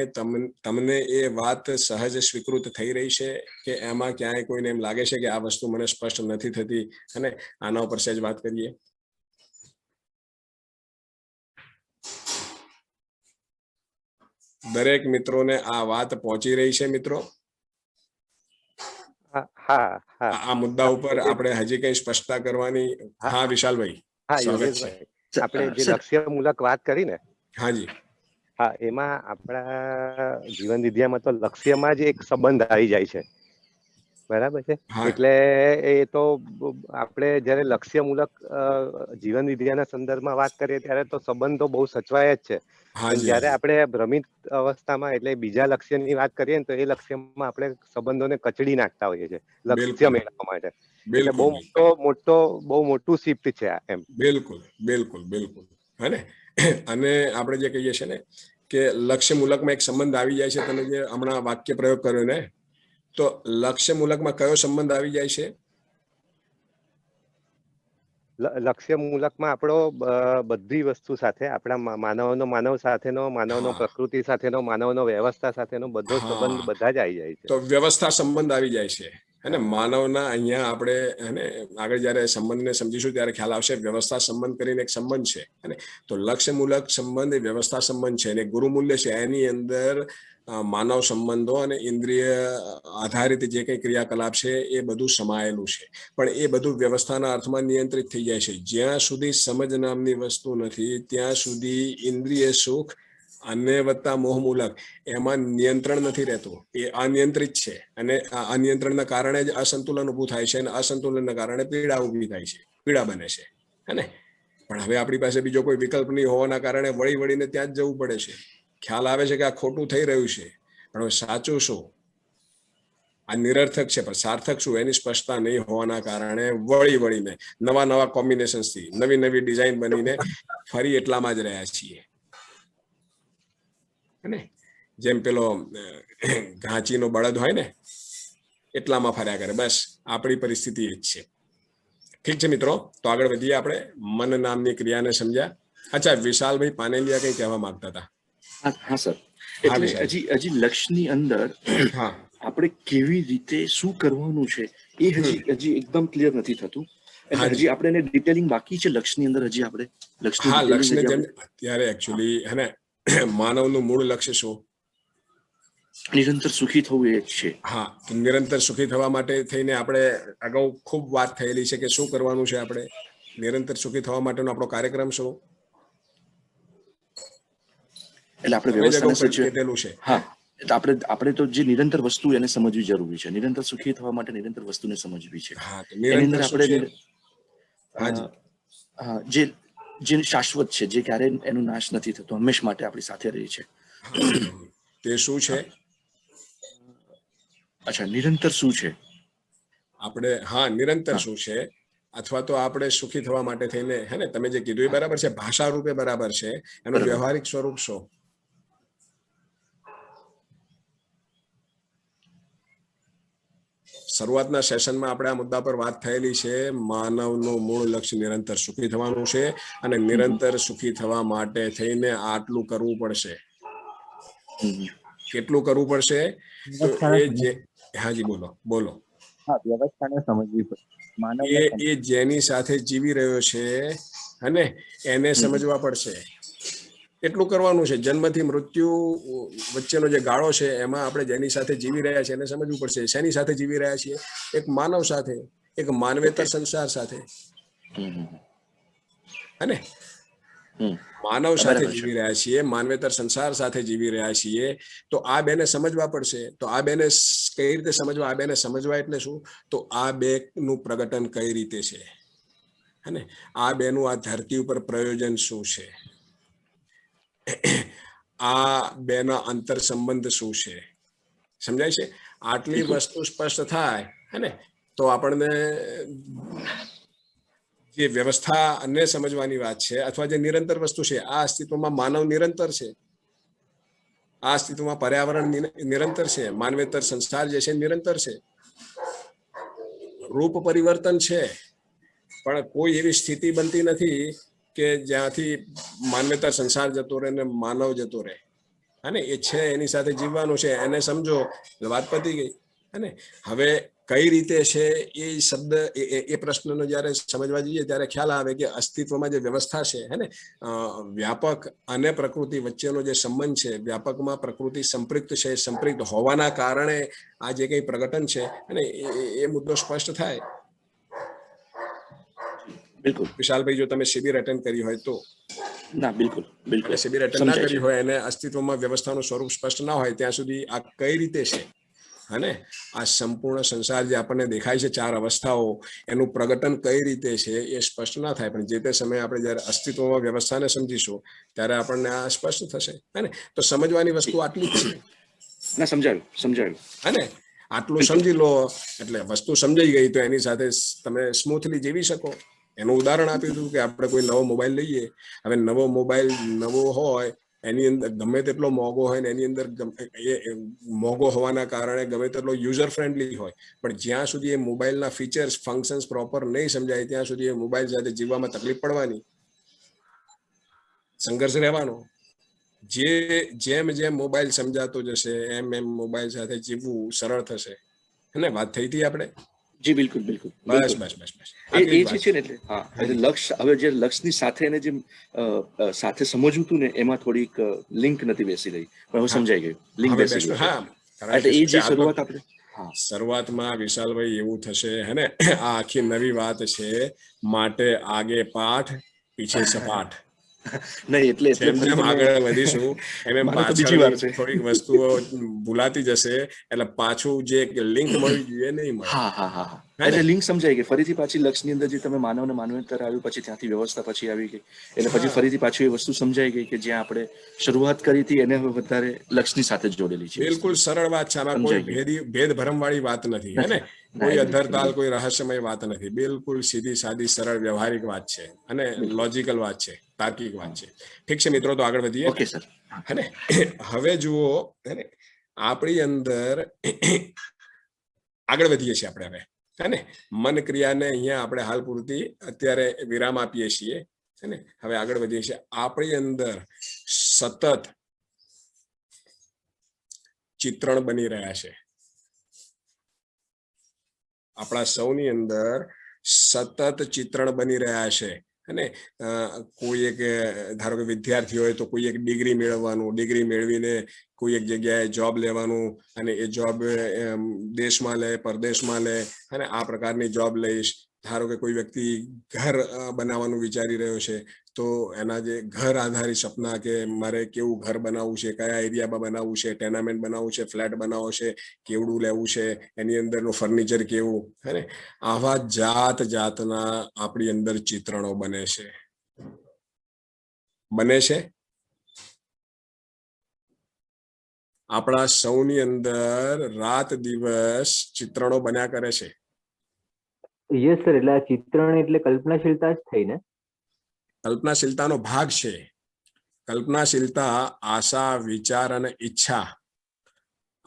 [SPEAKER 1] તમને એ વાત સહજ સ્વીકૃત થઈ રહી છે કે એમાં ક્યાંય કોઈને એમ લાગે છે કે આ વસ્તુ મને સ્પષ્ટ નથી થતી? અને આના ઉપર સહેજ વાત કરીએ. દરેક મિત્રોને આ વાત પહોંચી રહી છે મિત્રો? આ મુદ્દા ઉપર આપણે હજી કઈ સ્પષ્ટતા કરવાની? હા વિશાલભાઈ.
[SPEAKER 9] હા યોગેશભાઈ, આપણે જે લક્ષ્યમૂલક વાત કરી ને,
[SPEAKER 1] હાજી,
[SPEAKER 9] હા, એમાં આપણા જીવન વિદ્યામાં તો લક્ષ્યમાં જ એક સંબંધ આવી જાય છે, બરાબર છે. એટલે એ તો આપણે જયારે લક્ષ્યમૂલક જીવન વિદ્યાના સંદર્ભમાં વાત કરીએ ત્યારે તો સંબંધો બહુ સચવાય જ છે. જયારે આપણે ભ્રમિત અવસ્થામાં એટલે બીજા લક્ષ્યની વાત કરીએ ને, તો એ લક્ષ્યમાં આપણે સંબંધોને કચડી નાખતા હોઈએ છીએ લક્ષ્ય મેળવવા માટે. એટલે બહુ મોટું શિફ્ટ છે આ એમ.
[SPEAKER 1] બિલકુલ બિલકુલ બિલકુલ. હે ને? અને આપણે જે કહીએ છીએ ને કે લક્ષ્યમૂલકમાં એક સંબંધ આવી જાય છે, તમે જે હમણાં વાક્ય પ્રયોગ કર્યો ને, તો લક્ષ્યમૂલકમાં કયો સંબંધ આવી જાય છે?
[SPEAKER 9] લક્ષ્યમૂલકમાં આપણો બધી વસ્તુ સાથે, આપણા માનવનો માનવ સાથેનો, માનવનો પ્રકૃતિ સાથેનો, માનવનો વ્યવસ્થા સાથેનો બધો સંબંધ બધા જ આવી જાય છે.
[SPEAKER 1] તો વ્યવસ્થા સંબંધ આવી જાય છે. અને માનવના અહીંયા આપણે અને આગળ જયારે સંબંધને સમજીશું ત્યારે ખ્યાલ આવશે. વ્યવસ્થા સંબંધ કરીને એક સંબંધ છે. અને તો લક્ષ્યમૂલક સંબંધ એ વ્યવસ્થા સંબંધ છે, અને ગુરુમૂલ્ય છે એની અંદર માનવ સંબંધો અને ઇન્દ્રિય આધારિત જે કઈ ક્રિયાકલાપ છે એ બધું સમાયેલું છે. પણ એ બધું વ્યવસ્થાના અર્થમાં નિયંત્રિત થઈ જાય છે. જ્યાં સુધી સમજ નામની વસ્તુ નથી ત્યાં સુધી ઇન્દ્રિય સુખ અને વત્તા મોહમૂલક એમાં નિયંત્રણ નથી રહેતું, એ અનિયંત્રિત છે. અને આ અનિયંત્રણના કારણે જ અસંતુલન ઊભું થાય છે, અને અસંતુલનના કારણે પીડા ઊભી થાય છે, પીડા બને છે. હે ને? પણ હવે આપણી પાસે બીજો કોઈ વિકલ્પ નહીં હોવાના કારણે વળીને ત્યાં જ જવું પડે છે. ખ્યાલ આવે છે કે આ ખોટું થઈ રહ્યું છે, પણ હવે સાચું શું, આ નિરર્થક છે પણ સાર્થક શું, એની સ્પષ્ટતા નહીં હોવાના કારણે વળીને નવા કોમ્બિનેશન્સથી નવી ડિઝાઇન બનીને ફરી એટલામાં જ રહ્યા છીએ. જેમ પેલો ઘાંચીનો બળદ હોય ને, એટલામાં ફર્યા કરે. બસ આપણી પરિસ્થિતિ એ જ છે. ઠીક છે મિત્રો, તો આગળ વધીએ. આપણે મન નામની ક્રિયાને સમજ્યા. અચ્છા, વિશાલભાઈ પાનેલિયા કઈ કહેવા માંગતા હતા?
[SPEAKER 2] હા સર, એટલે હજી લક્ષ્યની અંદર આપણે કેવી રીતે શું કરવાનું છે એ હજી એકદમ ક્લિયર નથી થતું. એટલે હજી આપણે એને ડિટેલિંગ બાકી છે લક્ષ્યની અંદર. હજી આપણે
[SPEAKER 1] લક્ષ્યને જેમ અત્યારે એકચ્યુઅલી હે ને, માનવનું મૂળ લક્ષ્ય શું?
[SPEAKER 2] નિરંતર સુખી થવું એ જ છે.
[SPEAKER 1] હા, નિરંતર સુખી થવા માટે થઈને આપણે અગાઉ ખૂબ વાત થયેલી છે કે શું કરવાનું છે આપણે નિરંતર સુખી થવા માટેનો આપણો કાર્યક્રમ શું?
[SPEAKER 2] એટલે આપણે વ્યવસ્થાને સચવેલું છે. હા, એટલે આપણે તો જે નિરંતર વસ્તુ એને સમજવી જરૂરી છે. નિરંતર સુખી થવા માટે નિરંતર વસ્તુને સમજવી છે. એની અંદર આપણે જે શાશ્વત છે, જે ક્યારેય એનો નાશ નથી થતો, હંમેશા માટે આપણી સાથે રહી છે,
[SPEAKER 1] તે શું છે?
[SPEAKER 2] અચ્છા, નિરંતર શું છે
[SPEAKER 1] આપણે? હા, નિરંતર શું છે, અથવા તો આપણે સુખી થવા માટે થઈને, હે ને, તમે જે કીધું એ બરાબર છે, ભાષા રૂપે બરાબર છે, એનું વ્યવહારિક સ્વરૂપ શું? શરૂઆતના સેશનમાં આપણે આ મુદ્દા પર વાત થયેલી છે. માનવનું મૂળ લક્ષ્ય નિરંતર સુખી થવાનું છે, અને નિરંતર સુખી થવા માટે થઈને આટલું કરવું પડશે. કેટલું કરવું પડશે? તો એ જે હાજી બોલો.
[SPEAKER 10] વ્યવસ્થાને સમજવી પડશે.
[SPEAKER 1] એ જેની સાથે જીવી રહ્યો છે, અને એને સમજવા પડશે. એટલું કરવાનું છે. જન્મથી મૃત્યુ વચ્ચેનો જે ગાળો છે એમાં આપણે જેની સાથે જીવી રહ્યા છીએ એને સમજવું પડશે. શેની સાથે જીવી રહ્યા છીએ? એક માનવ સાથે, એક માનવેતર સંસાર સાથે, હે માનવ સાથે જીવી રહ્યા છીએ, માનવેતર સંસાર સાથે જીવી રહ્યા છીએ. તો આ બેને સમજવા પડશે. તો આ બેને કઈ રીતે સમજવા? આ બેને સમજવા એટલે શું? તો આ બે નું પ્રગટન કઈ રીતે છે, હે આ બેનું આ ધરતી ઉપર પ્રયોજન શું છે, આ બેના અંતર સંબંધ શું છે, સમજાય છે? આટલી વસ્તુ સ્પષ્ટ થાય હે તો આપણને જે વ્યવસ્થા અને સમજવાની વાત છે, અથવા જે નિરંતર વસ્તુ છે, આ અસ્તિત્વમાં માનવ નિરંતર છે, આ અસ્તિત્વમાં પર્યાવરણ નિરંતર છે, માનવેતર સંસાર જે છે નિરંતર છે. રૂપ પરિવર્તન છે, પણ કોઈ એવી સ્થિતિ બનતી નથી કે જ્યાંથી માનવેતર સંસાર જતો રહે ને માનવ જતો રહે. અને એ છે એની સાથે જીવવાનું છે, એને સમજો વાત પતી ગઈ. અને હવે કઈ રીતે છે એ શબ્દ એ પ્રશ્નનો જ્યારે સમજવા જઈએ ત્યારે ખ્યાલ આવે કે અસ્તિત્વમાં જે વ્યવસ્થા છે હે ને વ્યાપક અને પ્રકૃતિ વચ્ચેનો જે સંબંધ છે, વ્યાપકમાં પ્રકૃતિ સંપૃક્ત છે, સંપૃક્ત હોવાના કારણે આ જે કઈ પ્રગટન છે અને એ મુદ્દો સ્પષ્ટ થાય.
[SPEAKER 2] બિલકુલ
[SPEAKER 1] વિશાલભાઈ, જો તમે શિબિર અટેન્ડ કરી હોય તો
[SPEAKER 2] ના, બિલકુલ બિલકુલ
[SPEAKER 1] શિબિર અટેન્ડ ના કરી હોય અને અસ્તિત્વમાં વ્યવસ્થાનું સ્વરૂપ સ્પષ્ટ ના હોય ત્યાં સુધી આ કઈ રીતે છે અને આ સંપૂર્ણ સંસાર જે આપણને દેખાય છે, 4 અવસ્થાઓ, એનું પ્રગટન કઈ રીતે છે એ સ્પષ્ટ ના થાય. પણ જે તે સમયે આપણે જયારે અસ્તિત્વમાં વ્યવસ્થાને સમજીશું ત્યારે આપણને આ સ્પષ્ટ થશે. હે તો સમજવાની વસ્તુ આટલી જ છે.
[SPEAKER 2] ના, સમજાયું
[SPEAKER 1] હે આટલું સમજી લો એટલે વસ્તુ સમજાઈ ગઈ. તો એની સાથે તમે સ્મૂથલી જીવી શકો. એનું ઉદાહરણ આપ્યું હતું કે આપણે કોઈ નવો મોબાઈલ લઈએ. હવે નવો મોબાઈલ નવો હોય એની અંદર ગમે તેટલો મોંઘો હોય ને એની અંદર મોંઘો હોવાના કારણે ગમે તેટલો યુઝર ફ્રેન્ડલી હોય, પણ જ્યાં સુધી એ મોબાઈલના ફીચર્સ ફંક્શન્સ પ્રોપર નહીં સમજાય ત્યાં સુધી એ મોબાઈલ સાથે જીવવામાં તકલીફ પડવાની, સંઘર્ષ રહેવાનો. જેમ જેમ મોબાઈલ સમજાતો જશે એમ એમ મોબાઈલ સાથે જીવવું સરળ થશે. અને વાત થઈ હતી આપણે.
[SPEAKER 2] જી બિલકુલ
[SPEAKER 1] બસ
[SPEAKER 2] એ જે છે ને એટલે હા, એટલે લક્ષ્ય, હવે જે લક્ષ્યની સાથે એને જે સાથે સમજવું હતું ને એમાં થોડીક લિંક નથી બેસી રહી, પણ હવે સમજાઈ ગયું, લિંક બેસી ગઈ.
[SPEAKER 1] હા,
[SPEAKER 2] એટલે એ જે શરૂઆત આપણે
[SPEAKER 1] શરૂઆતમાં વિશાલભાઈ એવું થશે હે ને, આ આખી નવી વાત છે માટે આગે પાઠ પીછે સપાટ.
[SPEAKER 2] નહીં એટલે
[SPEAKER 1] જેમ આગળ વધીશું એમ પાછળ થોડીક વસ્તુઓ ભૂલાતી જશે, એટલે પાછું જે લિંક મળવી જોઈએ નહીં મળે.
[SPEAKER 2] હા એટલે લિંક સમજાઈ ગઈ. ફરીથી પાછી લક્ષ્યની અંદર જે તમે માનવ ને માનવેતર આવ્યું, પછી ત્યાંથી વ્યવસ્થા પછી આવી ગઈ, એટલે પછી ફરીથી પાછી એ વસ્તુ સમજાઈ ગઈ કે જ્યાં આપણે શરૂઆત કરી હતી એને હવે વધારે લક્ષ્યની સાથે જોડેલી છે.
[SPEAKER 1] બિલકુલ સરળ વાત છે. આમાં કોઈ ભેદ ભરમ વાળી વાત નથી, હે ને કોઈ અધરતાલ, કોઈ રહસ્યમય વાત નથી. બિલકુલ સીધી સાદી સરળ વ્યવહારિક વાત છે અને લોજિકલ વાત છે, તાર્કિક વાત છે. ઠીક છે મિત્રો, તો આગળ વધીએ.
[SPEAKER 2] Okay sir.
[SPEAKER 1] હે હવે જુઓ, હે આપણી અંદર આગળ વધીએ છીએ આપણે હવે, હે ને મન ક્રિયાને અહીંયા આપણે હાલ પૂરતી અત્યારે વિરામ આપીએ છીએ. હે ને હવે આગળ વધીએ છીએ. આપણી અંદર સતત ચિત્રણ બની રહ્યા છે. આપણા સૌની અંદર સતત ચિત્રણ બની રહ્યા છે. અને કોઈ એક ધારો કે વિદ્યાર્થી હોય તો કોઈ એક ડિગ્રી મેળવવાનું, ડિગ્રી મેળવીને કોઈ એક જગ્યાએ જોબ લેવાનું, અને એ જોબ દેશમાં લે, પરદેશમાં લે, અને આ પ્રકારની જોબ લઈશ. ધારો કે કોઈ વ્યક્તિ ઘર બનાવવાનું વિચારી રહ્યો છે, તો એના જે ઘર આધારિત સપના કે મારે કેવું ઘર બનાવવું છે, કયા એરિયામાં બનાવવું છે, ટેનામેન્ટ બનાવવું છે, ફ્લેટ બનાવવો છે, કેવડું લેવું છે, એની અંદરનું ફર્નિચર કેવું, હે ને આવા જાતના આપણી અંદર ચિત્રણો બને છે. આપણા સૌની અંદર રાત દિવસ ચિત્રણો બન્યા કરે છે.
[SPEAKER 8] યસ સર, એટલે આ ચિત્રણ એટલે કલ્પનાશીલતા જ થઈ ને?
[SPEAKER 1] કલ્પનાશીલતાનો ભાગ છે. કલ્પનાશીલતા, આશા, વિચાર અને ઈચ્છા,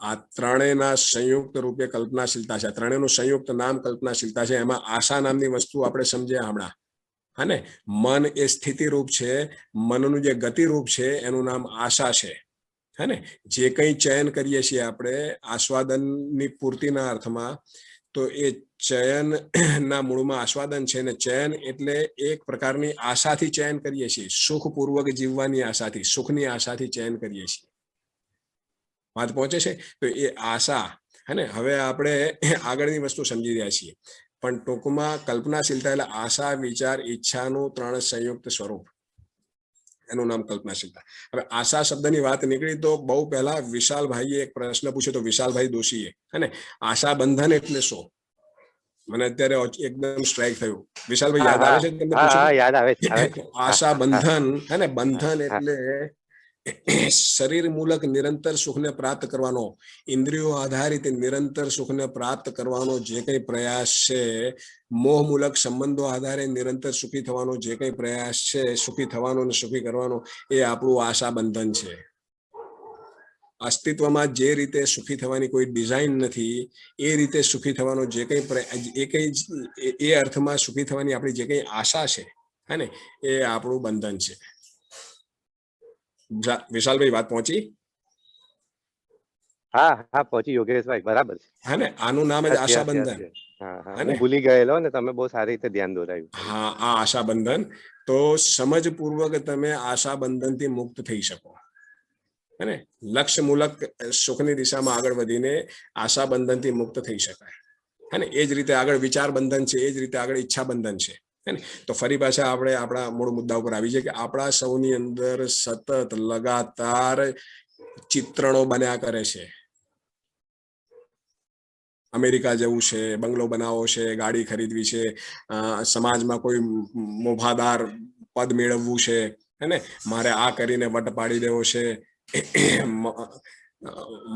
[SPEAKER 1] આ ત્રણેયના સંયુક્ત રૂપે કલ્પનાશીલતા છે. ત્રણેયનું સંયુક્ત નામ કલ્પનાશીલતા છે. એમાં આશા નામની વસ્તુ આપણે સમજ્યા હમણાં, હા ને. મન એ સ્થિતિ રૂપ છે, મનનું જે ગતિ રૂપ છે એનું નામ આશા છે. હે ને જે કંઈ ચયન કરીએ છીએ આપણે આસ્વાદનની પૂર્તિના અર્થમાં, તો એ ચયન ના મૂળમાં આસ્વાદન છે, ને ચયન એટલે એક પ્રકારની આશાથી ચયન કરીએ છીએ, સુખપૂર્વક જીવવાની આશાથી, સુખની આશાથી ચયન કરીએ છીએ. વાત પહોંચે છે? તો એ આશા હે ને, હવે આપણે આગળની વસ્તુ સમજી રહ્યા છીએ, પણ ટૂંકમાં કલ્પનાશીલતા એટલે આશા, વિચાર, ઈચ્છાનું 3 સંયુક્ત સ્વરૂપ, એનું નામ કલ્પનાશીલતા. હવે આશા શબ્દની વાત નીકળી તો બહુ પહેલા વિશાલભાઈએ એક પ્રશ્ન પૂછ્યો તો વિશાલભાઈ દોશીએ, હે ને, આશા બંધન એટલે શું? મને અત્યારે એકદમ સ્ટ્રાઇક થયું. વિશાલભાઈ યાદ આવે છે તમને?
[SPEAKER 9] યાદ આવે છે.
[SPEAKER 1] આશા બંધન, હે ને, બંધન એટલે શરીર મૂલક નિરંતર સુખને પ્રાપ્ત કરવાનો, ઇન્દ્રિયો આધારિત નિરંતર સુખને પ્રાપ્ત કરવાનો જે કઈ પ્રયાસ છે, મોહ મૂલક સંબંધો આધારે નિરંતર સુખી થવાનો જે કઈ પ્રયાસ છે, સુખી થવાનો અને સુખી કરવાનો, એ આપણું આશા બંધન છે. અસ્તિત્વમાં જે રીતે સુખી થવાની કોઈ ડિઝાઇન નથી, એ રીતે સુખી થવાનો જે કઈ એ અર્થમાં સુખી થવાની આપણી જે કઈ આશા છે, હે ને, એ આપણું બંધન છે. વિશાલભાઈ વાત પહોંચી?
[SPEAKER 9] હા પહોંચી યોગેશભાઈ, બરાબર છે.
[SPEAKER 1] હા ને, આનું નામ જ આશા બંધન.
[SPEAKER 9] હું ભૂલી ગયેલો ને તમે બહુ સારી રીતે ધ્યાન દોરાયું.
[SPEAKER 1] હા, આ આશા બંધન. તો સમજપૂર્વક તમે આશા બંધનથી મુક્ત થઈ શકો, હે ને, લક્ષ્ય મૂલક સુખની દિશામાં આગળ વધીને આશા બંધનથી મુક્ત થઈ શકાય, હે ને. એ જ રીતે આગળ વિચાર બંધન છે, એ જ રીતે આગળ ઈચ્છા બંધન છે, હે ને. તો ફરી પાછા આપણે આપણા મૂળ મુદ્દા ઉપર આવી જાય કે આપણા સૌની અંદર સતત લગાતાર ચિત્રણો બન્યા કરે છે. અમેરિકા જવું છે, બંગલો બનાવવો છે, ગાડી ખરીદવી છે, સમાજમાં કોઈ મોભાદાર પદ મેળવવું છે, હે ને, મારે આ કરીને વટ પાડી દેવો છે,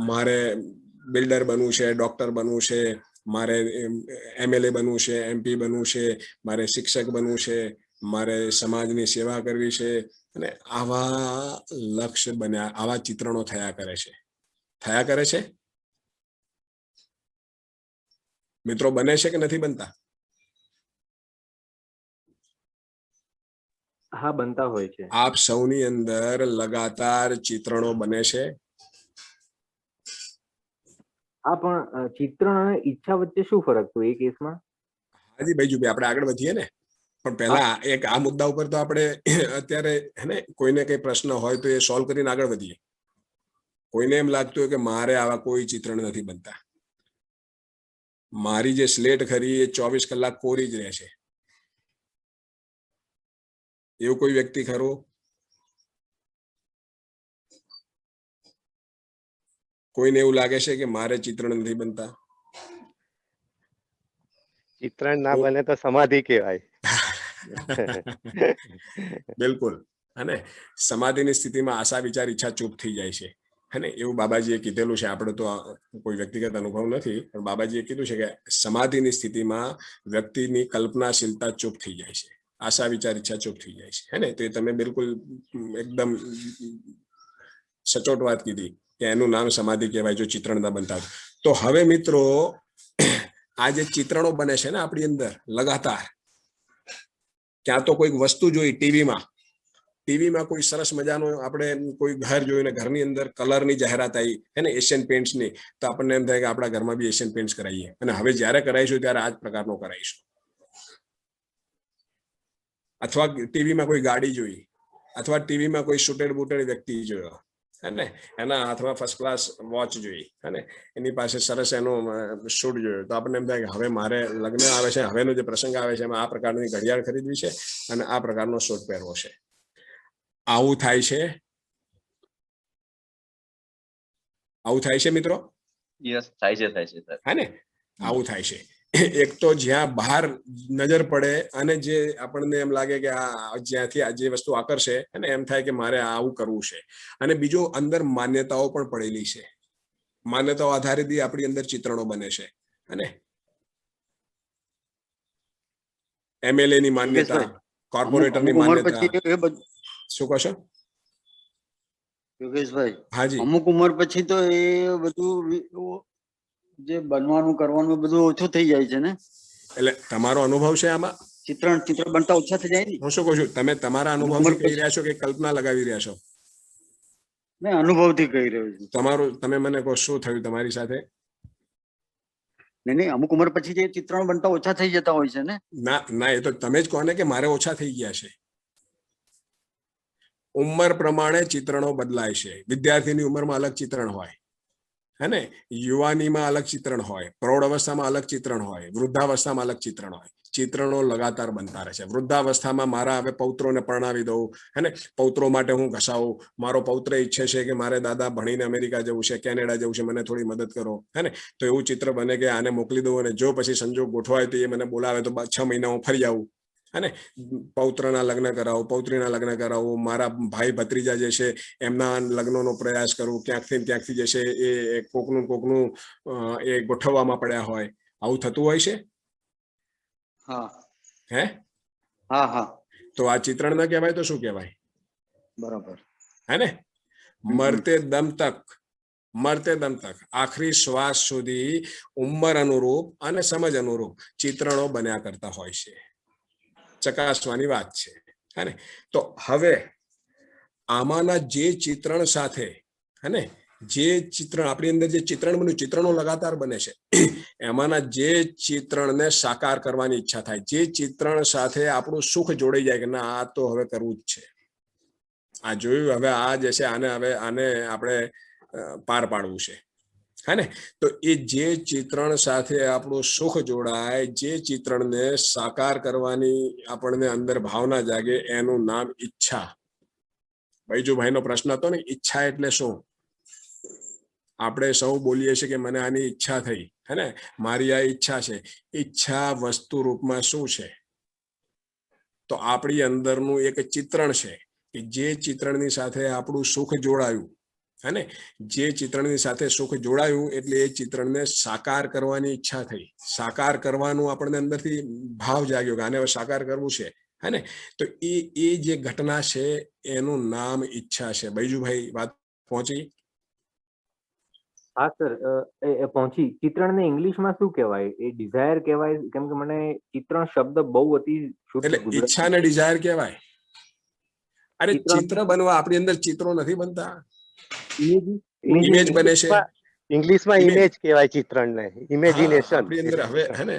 [SPEAKER 1] મારે બિલ્ડર બનવું છે, ડોક્ટર બનવું છે, મારે MLA બનવું છે, MP બનવું છે, મારે શિક્ષક બનવું છે, મારે સમાજની સેવા કરવી છે, અને આવા લક્ષ્ય બન્યા, આવા ચિત્રણો થયા કરે છે. મિત્રો, બને છે કે નથી બનતા?
[SPEAKER 8] હા, બનતા હોય છે.
[SPEAKER 1] આપ સૌની અંદર લગાતાર ચિત્રણો બને છે.
[SPEAKER 8] હા, પણ ચિત્રણ અને ઈચ્છા વચ્ચે શું ફરક તો એ કેસમાં?
[SPEAKER 1] હાજી ભાઈ, આપણે આગળ વધીએ ને, પણ પહેલા એક આ મુદ્દા ઉપર તો આપણે અત્યારે, હે ને, કોઈને કઈ પ્રશ્ન હોય તો એ સોલ્વ કરીને આગળ વધીએ. કોઈને એમ લાગતું હોય કે મારે આવા કોઈ ચિત્રણ નથી બનતા, મારી જે સ્લેટ ખરી એ 24 કલાક કોરી જ રહે છે, એવું કોઈ વ્યક્તિ ખરો? કોઈને એવું લાગે છે કે મારે ચિત્રણ નથી બનતા?
[SPEAKER 9] ચિત્રણ ના બને તો સમાધિ કહેવાય.
[SPEAKER 1] બિલકુલ, અને સમાધિની સ્થિતિમાં આશા, વિચાર, ઈચ્છા ચૂપ થઈ જાય છે, હે ને. એવું બાબાજીએ કીધેલું છે. આપણે તો કોઈ વ્યક્તિગત અનુભવ નથી, પણ બાબાજીએ કીધું છે કે સમાધિની સ્થિતિમાં વ્યક્તિની કલ્પનાશીલતા ચૂપ થઈ જાય છે, આશા, વિચાર, ઈચ્છા ચૂપ થઈ જાય છે, હે ને. તો એ તમે બિલકુલ એકદમ સચોટ વાત કીધી કે એનું નામ સમાધિ કહેવાય જો ચિત્રણ ના બનતા. તો હવે મિત્રો, આ જે ચિત્રણો બને છે ને આપણી અંદર લગાતાર, ક્યાં તો કોઈક વસ્તુ જોઈ ટીવીમાં કોઈ સરસ મજાનું આપણે કોઈ ઘર જોયું ને ઘરની અંદર કલરની જાહેરાત આવી, હે ને, એશિયન પેન્ટ્સની, તો આપણને એમ થાય કે આપણા ઘરમાં બી એશિયન પેન્ટ્સ કરાવીએ, અને હવે જ્યારે કરાવીશું ત્યારે આ જ પ્રકારનો કરાવીશું. અથવા ટીવીમાં કોઈ ગાડી જોઈ, અથવા ટીવીમાં કોઈ શૂટેડ બૂટેડ વ્યક્તિ જોયો, હે ને, એના હાથમાં ફર્સ્ટ ક્લાસ વોચ જોઈ, હે ને, એની પાસે સરસ એનો શૂટ જોયો, તો આપણને એમ થાય કે હવે મારે લગ્ન આવે છે, હવેનો જે પ્રસંગ આવે છે એમાં આ પ્રકારની ઘડિયાળ ખરીદવી છે અને આ પ્રકારનો શૂટ પહેરવો છે. આવું થાય છે? આવું થાય છે મિત્રો?
[SPEAKER 3] યસ, થાય છે
[SPEAKER 1] હે ને, આવું થાય છે. એક તો જ્યાં બહાર નજર પડે અને જે આપણને એમ લાગે કે આ જ્યાંથી આ જે વસ્તુ આકર્ષે, અને એમ થાય કે મારે આવું કરવું છે. અને બીજું, અંદર માન્યતાઓ પણ પડેલી છે, માન્યતાઓ આધારિત આપણી અંદર ચિત્રણો બને છે, અને MLA ની માન્યતા, કોર્પોરેટરની માન્યતા. શું કહો છો
[SPEAKER 11] યોગેશભાઈ?
[SPEAKER 1] હાજી.
[SPEAKER 11] અમુક ઉંમર પછી તો એ બધું જે બનવાનું કરવાનું બધું ઓછું થઈ જાય છે ને.
[SPEAKER 1] એટલે તમારો અનુભવ છે આમાં?
[SPEAKER 11] ચિત્ર બનતા ઓછા થઈ જાય ને.
[SPEAKER 1] હું શું કહું છું, તમે તમારા અનુભવથી કહી રહ્યા છો કે કલ્પના લગાવી રહ્યા છો?
[SPEAKER 11] મેં અનુભવથી કહી રહ્યો છું.
[SPEAKER 1] તમારું, તમે મને કહો શું થયું તમારી સાથે?
[SPEAKER 11] નહીં, અમુક ઉંમર પછી જે ચિત્રણ બનતા ઓછા થઈ જતા હોય છે ને.
[SPEAKER 1] ના ના, એ તો તમે જ કહો ને કે મારે ઓછા થઈ ગયા છે. ઉંમર પ્રમાણે ચિત્રણો બદલાય છે. વિદ્યાર્થીની ઉંમરમાં અલગ ચિત્રણ હોય, હે ને, યુવાનીમાં અલગ ચિત્રણ હોય, પ્રૌઢ અવસ્થામાં અલગ ચિત્રણ હોય, વૃદ્ધાવસ્થામાં અલગ ચિત્રણ હોય. ચિત્રણો લગાતાર બનતા રહે છે. વૃદ્ધાવસ્થામાં મારા હવે પૌત્રોને પરણાવી દઉં, હે ને, પૌત્રો માટે હું ઘસાવું, મારો પૌત્ર ઈચ્છે છે કે મારે દાદા ભણીને અમેરિકા જવું છે, કેનેડા જવું છે, મને થોડી મદદ કરો, હે ને, તો એવું ચિત્ર બને કે આને મોકલી દઉં, અને જો પછી સંજોગ ગોઠવાય તો એ મને બોલાવે તો 6 મહિના હું ફરી આવું, હે ને, પૌત્રના લગ્ન કરાવું, પૌત્રીના લગ્ન કરાવું, મારા ભાઈ ભત્રીજા જે છે એમના લગ્નનો પ્રયાસ કરું, ક્યાંકથી જે છે એ કોકનું એ ગોઠવવામાં પડ્યા હોય. આવું થતું હોય છે.
[SPEAKER 11] હા.
[SPEAKER 1] હે?
[SPEAKER 11] હા હા.
[SPEAKER 1] તો આ ચિત્રણ ના કહેવાય તો શું કહેવાય?
[SPEAKER 11] બરાબર.
[SPEAKER 1] હે ને? મરતે દમ તક આખરી શ્વાસ સુધી ઉંમર અનુરૂપ અને સમજ અનુરૂપ ચિત્રણો બન્યા કરતા હોય છે. ચકાસવાની વાત છે, હે ને. તો હવે આમાંના જે ચિત્રણ સાથે, હે ને, જે ચિત્રણ આપણી અંદર જે ચિત્રણ બન્યું, ચિત્રણો લગાતાર બને છે, એમાંના જે ચિત્રણને સાકાર કરવાની ઈચ્છા થાય, જે ચિત્રણ સાથે આપણું સુખ જોડાઈ જાય કે ના આ તો હવે કરવું જ છે, આ જોયું, હવે આ જે છે આને આપણે પાર પાડવું છે, હે ને. તો એ જે ચિત્રણ સાથે આપણું સુખ જોડાય, જે ચિત્રણને સાકાર કરવાની આપણને અંદર ભાવના જાગે, એનું નામ ઈચ્છા. ભાઈનો પ્રશ્ન હતો ને, ઈચ્છા એટલે શું? આપણે સૌ બોલીએ છીએ કે મને આની ઈચ્છા થઈ, હે ને, મારી આ ઈચ્છા છે. ઈચ્છા વસ્તુ રૂપમાં શું છે? તો આપણી અંદરનું એક ચિત્રણ છે કે જે ચિત્રણની સાથે આપણું સુખ જોડાયું, હે ને, જે ચિત્રણની સાથે સુખ જોડાયું એટલે એ ચિત્રણને સાકાર કરવાની ઈચ્છા થઈ, સાકાર કરવાનું આપણને અંદરથી ભાવ જાગ્યો કે આને હવે સાકાર કરવું છે, હે ને. તો એ જે ઘટના છે એનું નામ ઈચ્છા છે. ભાઈ વાત પહોંચી?
[SPEAKER 8] હા સર, એ પહોંચી. ચિત્રણને ઇંગ્લિશમાં શું કહેવાય? એ ડિઝાયર કહેવાય? કેમ કે મને ચિત્રણ શબ્દ બહુ અતિ શુદ્ધ
[SPEAKER 1] એટલે ઈચ્છા ને ડિઝાયર કહેવાય. અરે ચિત્ર બનવા આપણી અંદર ચિત્રો નથી બનતા, ઇમેજ બને છે.
[SPEAKER 9] ઇંગ્લિશમાં ઇમેજ કહેવાય ચિત્રણને, ઇમેજિનેશન.
[SPEAKER 1] આપણી અંદર હવે, હે ને,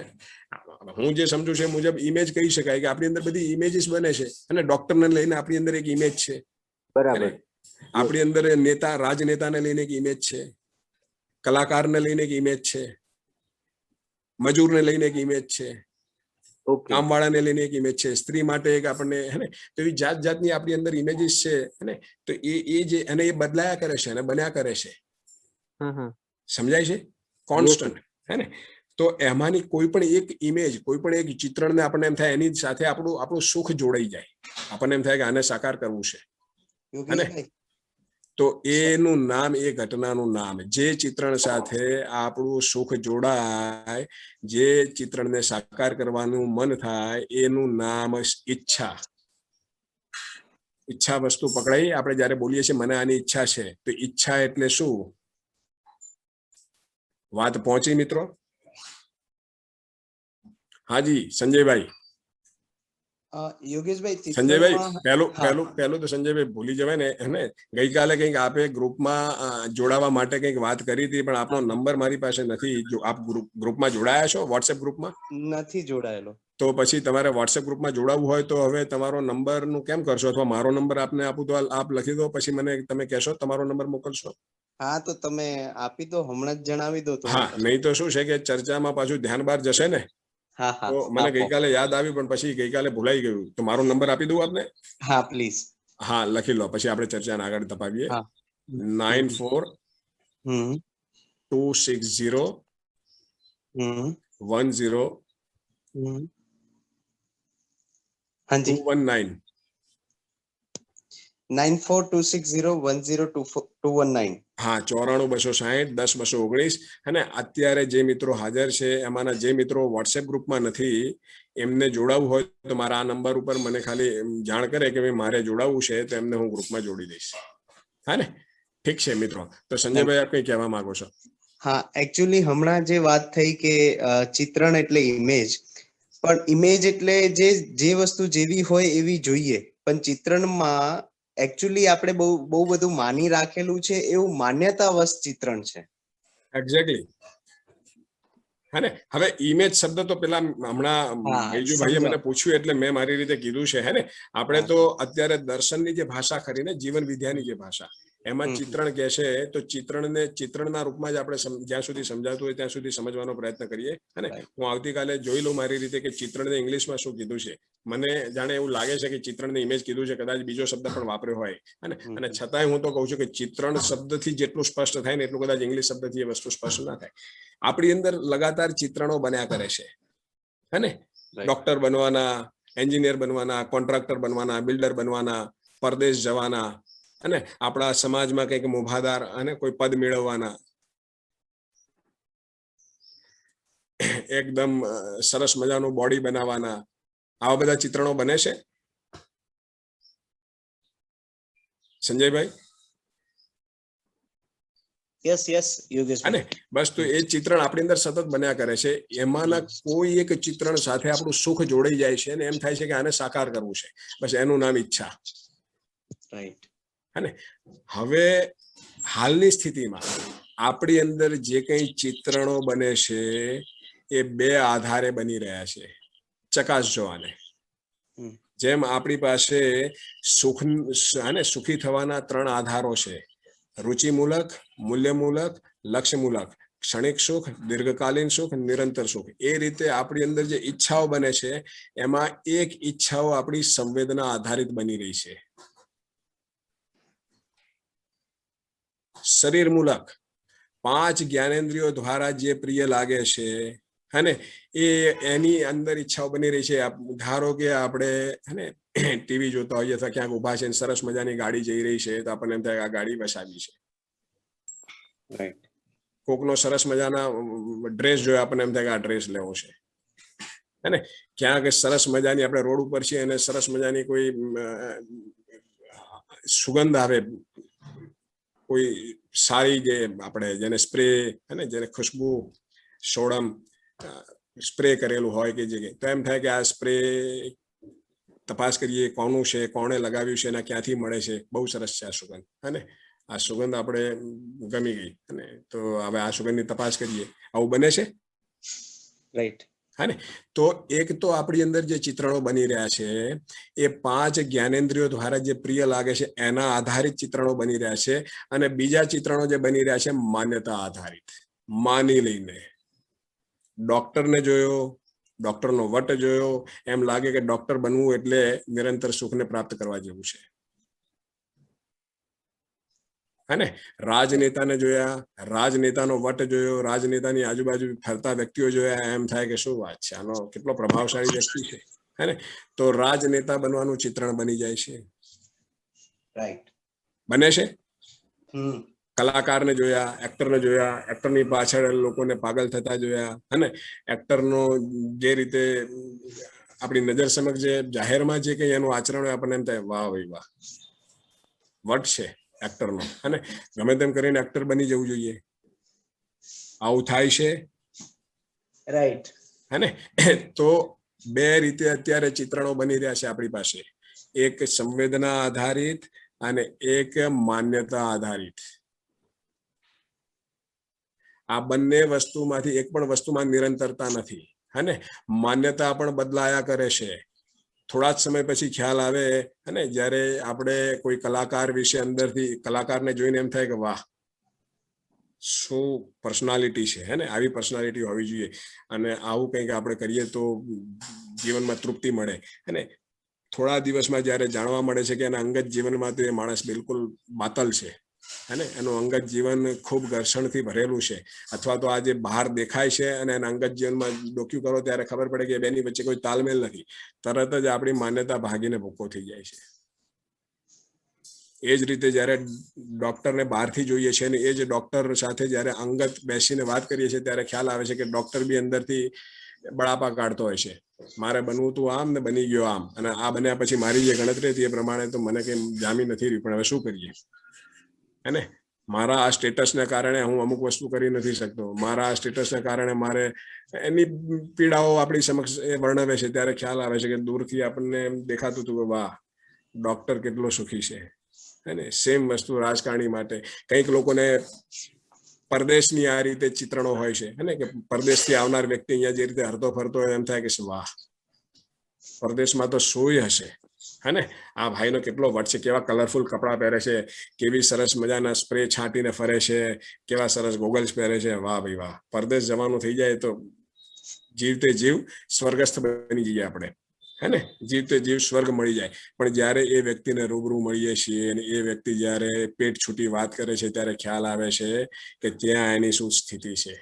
[SPEAKER 1] હું જે સમજુ છું એ મુજબ ઇમેજ કહી શકાય કે આપણી અંદર બધી ઇમેજીસ બને છે, અને ડોક્ટરને લઈને આપણી અંદર એક ઇમેજ છે,
[SPEAKER 8] બરાબર.
[SPEAKER 1] આપણી અંદર નેતા, રાજનેતાને લઈને એક ઇમેજ છે, કલાકારને લઈને એક ઇમેજ છે, મજૂરને લઈને એક ઇમેજ છે, કામવાળાને લઈને એક ઇમેજ છે, સ્ત્રી માટે એક આપણને, હે ને. તો એવી જાતની આપણી અંદર ઇમેજીસ છે, હે ને. તો એ જે અને એ બદલાયા કરે છે અને બન્યા કરે છે, સમજાય છે? કોન્સ્ટન્ટ, હે ને. તો એમાંની કોઈ પણ એક ઇમેજ, કોઈ પણ એક ચિત્રણને આપણને એમ થાય એની સાથે આપણું સુખ જોડાઈ જાય, આપણને એમ થાય કે આને સાકાર કરવું છે, હે ને. તો એનું નામ, એ ઘટનાનું નામ, જે ચિત્રણ સાથે આપણું સુખ જોડાય, જે ચિત્રણને સાકાર કરવાનું મન થાય, એનું નામ ઈચ્છા. ઈચ્છા વસ્તુ પકડાઈ. આપણે જયારે બોલીએ છીએ મને આની ઈચ્છા છે, તો ઈચ્છા એટલે શું? વાત પહોંચી મિત્રો? હાજી સંજયભાઈ.
[SPEAKER 12] યોગેશભાઈ,
[SPEAKER 1] સંજયભાઈ પહેલું તો સંજયભાઈ ભૂલી જવાય ને, હે, ગઈકાલે કંઈક આપે ગ્રુપમાં જોડાવા માટે કંઈક વાત કરી હતી, પણ આપનો નંબર મારી પાસે નથી. જો આપ ગ્રુપમાં જોડાયા છો, વોટ્સએપ ગ્રુપમાં?
[SPEAKER 12] નથી જોડાયેલો.
[SPEAKER 1] તો પછી તમારે વોટ્સએપ ગ્રુપમાં જોડાવવું હોય તો હવે તમારો નંબર નું કેમ કરશો? અથવા મારો નંબર આપને આપું તો આપ લખી દો, પછી મને તમે કહેશો તમારો નંબર મોકલશો.
[SPEAKER 12] હા, તો તમે આપી દો, હમણાં જ જણાવી દો.
[SPEAKER 1] હા, નહીં તો શું છે કે ચર્ચામાં પાછું ધ્યાન બહાર જશે ને. તો મને ગઈકાલે યાદ આવ્યું, પણ પછી ગઈકાલે ભૂલાઈ ગયું. તો મારો નંબર આપી દઉં આપને?
[SPEAKER 12] હા પ્લીઝ. હા,
[SPEAKER 1] લખી લો, પછી આપણે ચર્ચાને આગળ તપાવીએ. 9426010219.
[SPEAKER 12] હાજી, 9426010219.
[SPEAKER 1] હા, 9426010219. અને અત્યારે જે મિત્રો હાજર છે એમાંના જે મિત્રો વોટ્સએપ ગ્રુપમાં નથી, એમને જોડાવવું હોય તો મારા આ નંબર ઉપર મને ખાલી જાણ કરે કે ભાઈ મારે જોડાવવું છે, તો એમને હું ગ્રુપમાં જોડી દઈશ. હા ને, ઠીક છે મિત્રો. તો સંજયભાઈ આપ કઈ કહેવા માંગો છો?
[SPEAKER 12] હા, એકચ્યુઅલી હમણાં જે વાત થઈ કે ચિત્રણ એટલે ઇમેજ, પણ ઇમેજ એટલે જે વસ્તુ જેવી હોય એવી જોઈએ, પણ ચિત્રણમાં એકચ્યુઅલી આપણે બહુ બધું માની રાખેલું છે, એવું માન્યતાવશ ચિત્રણ છે.
[SPEAKER 1] એક્ઝેક્ટલી. હા ને, હવે ઇમેજ શબ્દ તો પેલા હમણાં બીજુભાઈએ મને પૂછ્યું એટલે મેં મારી રીતે કીધું છે. હે ને, આપણે તો અત્યારે દર્શનની જે ભાષા ખરી ને, જીવન વિદ્યાની જે ભાષા, એમાં ચિત્રણ કહે છે, તો ચિત્રણને ચિત્રણના રૂપમાં જ આપણે જ્યાં સુધી સમજાતું હોય ત્યાં સુધી સમજવાનો પ્રયત્ન કરીએ. અને હું આવતીકાલે જોઈ લઉં મારી રીતે કે ચિત્રણને ઇંગ્લિશમાં શું કીધું છે. મને જાણે એવું લાગે છે કે ચિત્રણને ઇમેજ કીધું છે, કદાચ બીજો શબ્દ પણ વાપર્યો હોય. અને છતાંય હું તો કહું છું કે ચિત્રણ શબ્દથી જેટલું સ્પષ્ટ થાય ને એટલું કદાચ ઇંગ્લિશ શબ્દથી એ વસ્તુ સ્પષ્ટ ના થાય. આપણી અંદર લગાતાર ચિત્રણો બન્યા કરે છે. હે ને, ડોક્ટર બનવાના, એન્જિનિયર બનવાના, કોન્ટ્રાક્ટર બનવાના, બિલ્ડર બનવાના, પરદેશ જવાના, અને આપણા સમાજમાં કંઈક મોભાદાર અને કોઈ પદ મેળવવાના, એકદમ સરસ મજાનું બોડી બનાવવાના, આવા બધા ચિત્રણો બને છે. સંજયભાઈ?
[SPEAKER 12] યસ યસ યોગેશભાઈ.
[SPEAKER 1] બસ તો એ ચિત્રણ આપણી અંદર સતત બન્યા કરે છે. એમાંના કોઈ એક ચિત્રણ સાથે આપણું સુખ જોડાઈ જાય છે અને એમ થાય છે કે આને સાકાર કરવું છે. બસ એનું નામ ઈચ્છા.
[SPEAKER 12] રાઈટ.
[SPEAKER 1] અને હવે હાલની સ્થિતિમાં આપણી અંદર જે કંઈ ચિત્રણો બને છે એ બે આધારે બની રહ્યા છે. ચકાસજો આને. જેમ આપણી પાસે સુખ અને સુખી થવાના 3 આધારો છે: રુચિમૂલક, મૂલ્યમૂલક, લક્ષ્યમૂલક. ક્ષણિક સુખ, દીર્ઘકાલીન સુખ, નિરંતર સુખ. એ રીતે આપણી અંદર જે ઈચ્છાઓ બને છે એમાં એક ઈચ્છાઓ આપણી સંવેદના આધારિત બની રહી છે. શરીર મૂલક, 5 જ્ઞાનેન્દ્રિયો દ્વારા જે પ્રિય લાગે છે, હે એ એની અંદર ઈચ્છાઓ બની રહી છે. ધારો કે આપણે હે ટીવી જોતા હોઈએ અથવા ક્યાંક ઉભા છે, સરસ મજાની ગાડી જઈ રહી છે, તો આપણને એમ થાય આ ગાડી વસાવી છે.
[SPEAKER 12] રાઈટ.
[SPEAKER 1] કોકનો સરસ મજાના ડ્રેસ જોયો, આપણને એમ થાય કે આ ડ્રેસ લેવો છે. હે ને, ક્યાંક સરસ મજાની આપણે રોડ ઉપર છીએ અને સરસ મજાની કોઈ સુગંધ આવે, કોઈ સારી જે આપણે જેને સ્પ્રે, હે જેને ખુશ્બુ સોડમ સ્પ્રે કરેલું હોય કે જે, તો એમ થાય કે આ સ્પ્રે તપાસ કરીએ કોનું છે, કોણે લગાવ્યું છે અને ક્યાંથી મળે છે. બહુ સરસ છે આ સુગંધ. હે આ સુગંધ આપણે ગમી ગઈ, અને તો હવે આ સુગંધની તપાસ કરીએ. આવું બને છે.
[SPEAKER 12] રાઈટ.
[SPEAKER 1] હે ને, તો એક તો આપણી અંદર જે ચિત્રણો બની રહ્યા છે એ 5 જ્ઞાનેન્દ્રિયો દ્વારા જે પ્રિય લાગે છે એના આધારિત ચિત્રણો બની રહ્યા છે. અને બીજા ચિત્રણો જે બની રહ્યા છે માન્યતા આધારિત. માની લઈને ડોક્ટરને જોયો, ડોક્ટરનો વટ જોયો, એમ લાગે કે ડોક્ટર બનવું એટલે નિરંતર સુખને પ્રાપ્ત કરવા જેવું છે. હે ને, રાજનેતાને જોયા, રાજનેતાનો વટ જોયો, રાજનેતાની આજુબાજુ ફરતા વ્યક્તિઓ જોયા, એમ થાય કે શું વાત છે, આનો કેટલો પ્રભાવશાળી વ્યક્તિ છે. હે ને, તો રાજનેતા બનવાનું ચિત્રણ બની જાય છે.
[SPEAKER 12] રાઈટ.
[SPEAKER 1] બને છે. કલાકારને જોયા, એક્ટરને જોયા, એક્ટરની પાછળ લોકોને પાગલ થતા જોયા. અને એક્ટરનો જે રીતે આપણી નજર સમક્ષ જે જાહેરમાં જે કંઈ એનું આચરણ હોય, આપણને એમ થાય વાહ ભાઈ વાહ, વટ છે એક્ટરનો. અને ગમે તેમ કરીને એક્ટર બની જવું જોઈએ. આવું થાય છે.
[SPEAKER 12] રાઈટ.
[SPEAKER 1] હે ને, તો બે રીતે અત્યારે ચિત્રણો બની રહ્યા છે આપણી પાસે. એક સંવેદના આધારિત અને એક માન્યતા આધારિત. આ બંને વસ્તુમાંથી એક પણ વસ્તુમાં નિરંતરતા નથી. હે ને, માન્યતા પણ બદલાયા કરે છે. થોડા જ સમય પછી ખ્યાલ આવે, અને જ્યારે આપણે કોઈ કલાકાર વિશે અંદરથી કલાકારને જોઈને એમ થાય કે વાહ, શું પર્સનાલિટી છે. હે ને, આવી પર્સનાલિટી હોવી જોઈએ. અને આવું કંઈક આપણે કરીએ તો જીવનમાં તૃપ્તિ મળે. અને થોડા દિવસમાં જ્યારે જાણવા મળે છે કે એના અંગત જીવનમાં તો એ માણસ બિલકુલ બાતલ છે. અને એનું અંગત જીવન ખૂબ ઘર્ષણથી ભરેલું છે, અથવા તો આ જે બહાર દેખાય છે અને એના અંગત જીવનમાં ડોક્યુ કરો ત્યારે ખબર પડે કે બેની વચ્ચે કોઈ તાલમેલ નથી. તરત જ આપણી માન્યતા ભાગીને ભૂકો થઈ જાય છે. એ જ રીતે જ્યારે ડોક્ટરને બહારથી જોઈએ છે અને એ જ ડોક્ટર સાથે જ્યારે અંગત બેસીને વાત કરીએ છીએ ત્યારે ખ્યાલ આવે છે કે ડોક્ટર બી અંદરથી બળાપા કાઢતો હોય છે. મારે બનવું તું આમ ને બની ગયો આમ, અને આ બન્યા પછી મારી જે ગણતરી હતી એ પ્રમાણે તો મને કંઈ જામી નથી રહી, પણ હવે શું કરીએ. હે ને, મારા આ સ્ટેટસને કારણે હું અમુક વસ્તુ કરી નથી શકતો. મારા આ સ્ટેટસને કારણે મારે એની પીડાઓ આપણી સમક્ષ એ વર્ણવે છે ત્યારે ખ્યાલ આવે છે કે દૂરથી આપણને એમ દેખાતું હતું કે વાહ, ડોક્ટર કેટલો સુખી છે. હે ને, સેમ વસ્તુ રાજકારણી માટે. કંઈક લોકોને પરદેશની આ રીતે ચિત્રણો હોય છે હે ને કે પરદેશથી આવનાર વ્યક્તિ અહીંયા જે રીતે હરતો ફરતો હોય એમ થાય કે વાહ, પરદેશમાં તો શું હશે હે ને, આ ભાઈનો કેટલો વટ છે, કેવા કલરફુલ કપડાં પહેરે છે, કેવી સરસ મજાના સ્પ્રે છાંટીને ફરે છે, કેવા સરસ ગોગલ્સ પહેરે છે, વાહ ભાઈ વાહ. પરદેશ જવાનું થઈ જાય તો જીવતે જીવ સ્વર્ગસ્થ બની જઈએ આપણે હે ને, જીવતે જીવ સ્વર્ગ મળી જાય. પણ જ્યારે એ વ્યક્તિને રૂબરૂ મળીએ છીએ અને એ વ્યક્તિ જ્યારે પેટ છૂટી વાત કરે છે ત્યારે ખ્યાલ આવે છે કે ત્યાં એની શું સ્થિતિ છે.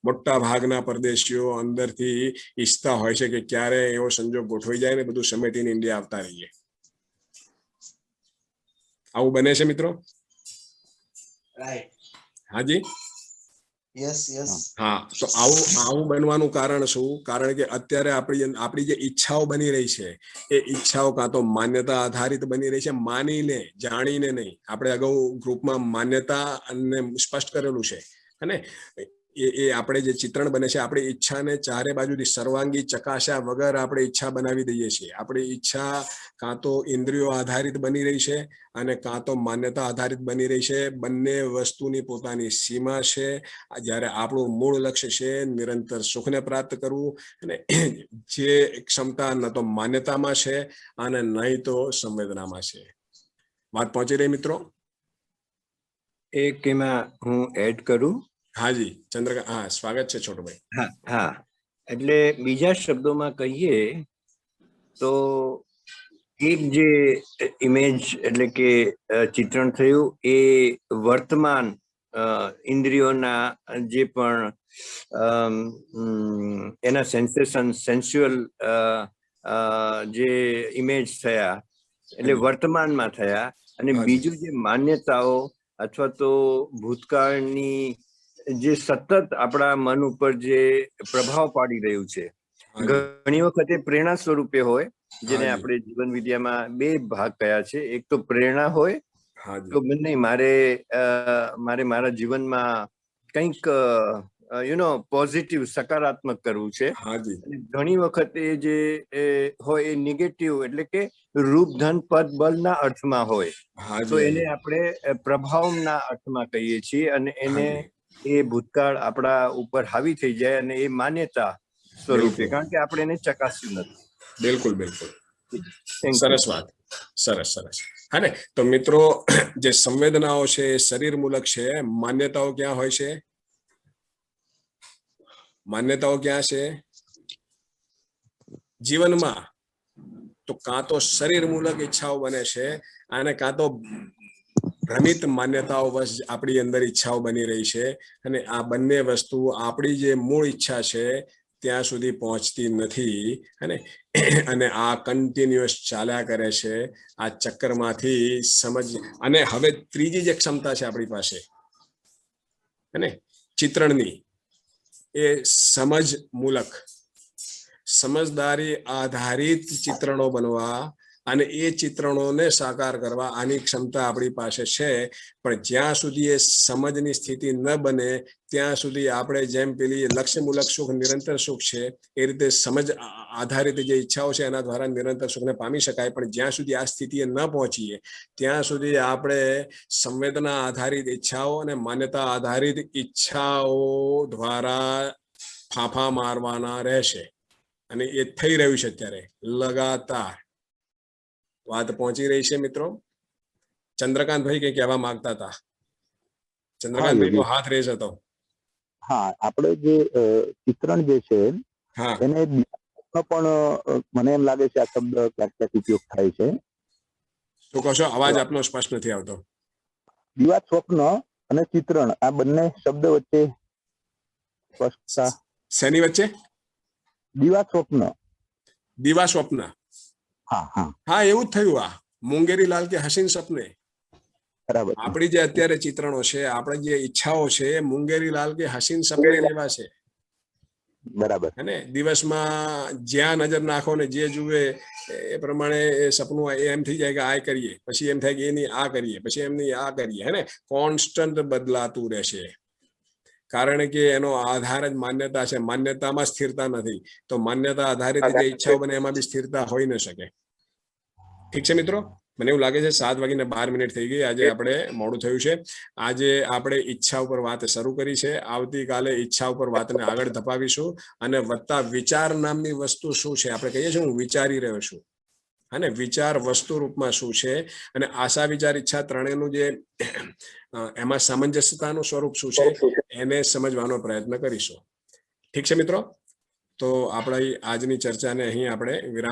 [SPEAKER 1] મોટા ભાગના પરદેશીઓ અંદરથી ઈચ્છતા હોય છે કે ક્યારે એવો સંજોગ ગોઠવાઈ જાય ને બધું સમેટીને ઇન્ડિયા આવતા રહીએ. આવું બને છે મિત્રો? હાજી, હા. તો આવું બનવાનું કારણ શું? કારણ કે અત્યારે આપણી જે ઈચ્છાઓ બની રહી છે એ ઈચ્છાઓ કાં તો માન્યતા આધારિત બની રહી છે, માનીને જાણીને નહીં. આપણે અગાઉ ગ્રુપમાં માન્યતા અને સ્પષ્ટ કરેલું છે અને એ આપણે જે ચિત્રણ બને છે આપણી ઈચ્છાને ચારે બાજુથી સર્વાંગી ચકાસ્યા વગર આપણે ઈચ્છા બનાવી દઈએ છીએ. આપણી ઈચ્છા કાં તો ઇન્દ્રિયો આધારિત બની રહી છે અને કાં તો માન્યતા આધારિત બની રહી છે. બંને વસ્તુની પોતાની સીમા છે. જ્યારે આપણું મૂળ લક્ષ્ય છે નિરંતર સુખને પ્રાપ્ત કરવું અને જે ક્ષમતા ન તો માન્યતામાં છે અને નહીં તો સંવેદનામાં છે. વાત પહોંચી રહી મિત્રો?
[SPEAKER 13] એક એમાં હું એડ કરું?
[SPEAKER 1] હાજી ચંદ્રકાંત, હા સ્વાગત છે છોટુભાઈ.
[SPEAKER 13] હા, એટલે બીજા શબ્દોમાં કહીએ તો એક જે ઇમેજ એટલે કે ચિત્રણ થયું એ વર્તમાન ઇન્દ્રિયોના જે પણ એના સેન્સેશન, સેન્સ્યુઅલ જે ઇમેજ થયા એટલે વર્તમાનમાં થયા. અને બીજું જે માન્યતાઓ અથવા તો ભૂતકાળની જે સતત આપણા મન ઉપર જે પ્રભાવ પાડી રહ્યું છે, ઘણી વખતે પ્રેરણા સ્વરૂપે હોય, જેને આપણે જીવન વિદ્યામાં બે ભાગ કયા છે. એક તો પ્રેરણા હોય તો નહીં મારે મારા જીવનમાં કંઈક પોઝિટિવ, સકારાત્મક કરવું છે. ઘણી વખતે જે હોય એ નેગેટિવ એટલે કે રૂપ, ધન, પદ, બળના અર્થમાં હોય તો એને આપણે પ્રભાવના અર્થમાં કહીએ છીએ અને એને એ ભૂતકાળ આપણા ઉપર હાવી થઈ જાય અને એ માન્યતા સ્વરૂપે, કારણ કે આપણે એને ચકાસ્યું નથી.
[SPEAKER 1] બિલકુલ બિલકુલ, સરસ વાત, સરસ સરસ. હા ને, તો મિત્રો જે સંવેદનાઓ છે શરીર મૂલક છે, માન્યતાઓ ક્યાં હોય છે? માન્યતાઓ ક્યાં છે જીવનમાં? તો કાં તો શરીર મૂલક ઈચ્છાઓ બને છે અને કાં તો ભ્રમિત માન્યતાઓ બસ આપણી અંદર ઈચ્છાઓ બની રહી છે. અને આ બંને વસ્તુ આપણી જે મૂળ ઈચ્છા છે ત્યાં સુધી પહોંચતી નથી અને આ કન્ટિન્યુઅસ ચાલ્યા કરે છે. આ ચક્કરમાંથી સમજ. અને હવે ત્રીજી જે ક્ષમતા છે આપણી પાસે અને ચિત્રણની, એ સમજ મૂલક, સમજદારી આધારિત ચિત્રણો બનવા અને એ ચિત્રણોને સાકાર કરવા, આની ક્ષમતા આપણી પાસે છે. પણ જ્યાં સુધી એ સમજની સ્થિતિ ન બને ત્યાં સુધી આપણે જેમ પેલી લક્ષ્યમૂલક સુખ, નિરંતર સુખ છે, એ રીતે સમજ આધારિત જે ઈચ્છાઓ છે એના દ્વારા નિરંતર સુખને પામી શકાય. પણ જ્યાં સુધી આ સ્થિતિએ ન પહોંચીએ ત્યાં સુધી આપણે સંવેદના આધારિત ઈચ્છાઓ અને માન્યતા આધારિત ઈચ્છાઓ દ્વારા ફાંફા મારવાના રહેશે. અને એ થઈ રહ્યું છે અત્યારે લગાતાર. વાત પહોંચી રહી છે મિત્રો? ચંદ્રકાંતભાઈ કઈ કહેવા માંગતા હતા? ચંદ્રકાંતભાઈ નો હાથ રેસ હતો.
[SPEAKER 10] હા, આપણે જે ચિત્રણ જે છે એને પણ મને એમ લાગે છે આ શબ્દ ક્યાંક ક્યાંક ઉપયોગ થાય છે.
[SPEAKER 1] શું કહો છો? અવાજ આપનો સ્પષ્ટ નથી આવતો.
[SPEAKER 10] દિવા સ્વપ્ન અને ચિત્રણ, આ બંને શબ્દ વચ્ચે સ્પષ્ટતા
[SPEAKER 1] શેની વચ્ચે?
[SPEAKER 10] દિવા સ્વપ્ન.
[SPEAKER 1] દિવા સ્વપ્ન, હા એવું જ થયું. આ મુંગેરી લાલ કે હસીન સપને.
[SPEAKER 10] બરાબર.
[SPEAKER 1] આપણી જે અત્યારે ચિત્રણો છે, આપણી જે ઈચ્છાઓ છે, મુંગેરી લાલ કે હસીન સપને જેવા છે.
[SPEAKER 10] બરાબર.
[SPEAKER 1] અને દિવસમાં જ્યાં નજર નાખો ને જે જુએ એ પ્રમાણે એ સપનું એમ થઈ જાય કે આ કરીએ, પછી એમ થાય કે એની આ કરીએ, પછી એમની આ કરીએ. હે ને, કોન્સ્ટન્ટ બદલાતું રહેશે. કારણ કે એનો આધાર જ માન્યતા છે. માન્યતામાં સ્થિરતા નથી. તો માન્યતા આધારિત જે ઈચ્છાઓ બને એમાં બી સ્થિરતા હોઈ ન શકે. ઠીક છે મિત્રો? મને એવું લાગે છે 7:12 થઈ ગઈ. આજે આપણે મોડું થયું છે. આજે આપણે ઈચ્છા ઉપર વાત શરૂ કરી છે. આવતીકાલે ઈચ્છા ઉપર વાતને આગળ ધપાવીશું અને વત્તા વિચાર નામની વસ્તુ શું છે. આપણે કહીએ છીએ હું વિચારી રહ્યો છું, અને વિચાર વસ્તુ રૂપમાં શું છે, અને આશા વિચાર ઈચ્છા ત્રણેયનું જે એમાં સામંજસ્યતાનું સ્વરૂપ શું છે એને સમજવાનો પ્રયત્ન કરીશું. ઠીક છે મિત્રો, તો આપણી આજની ચર્ચાને અહીં આપણે વિરામ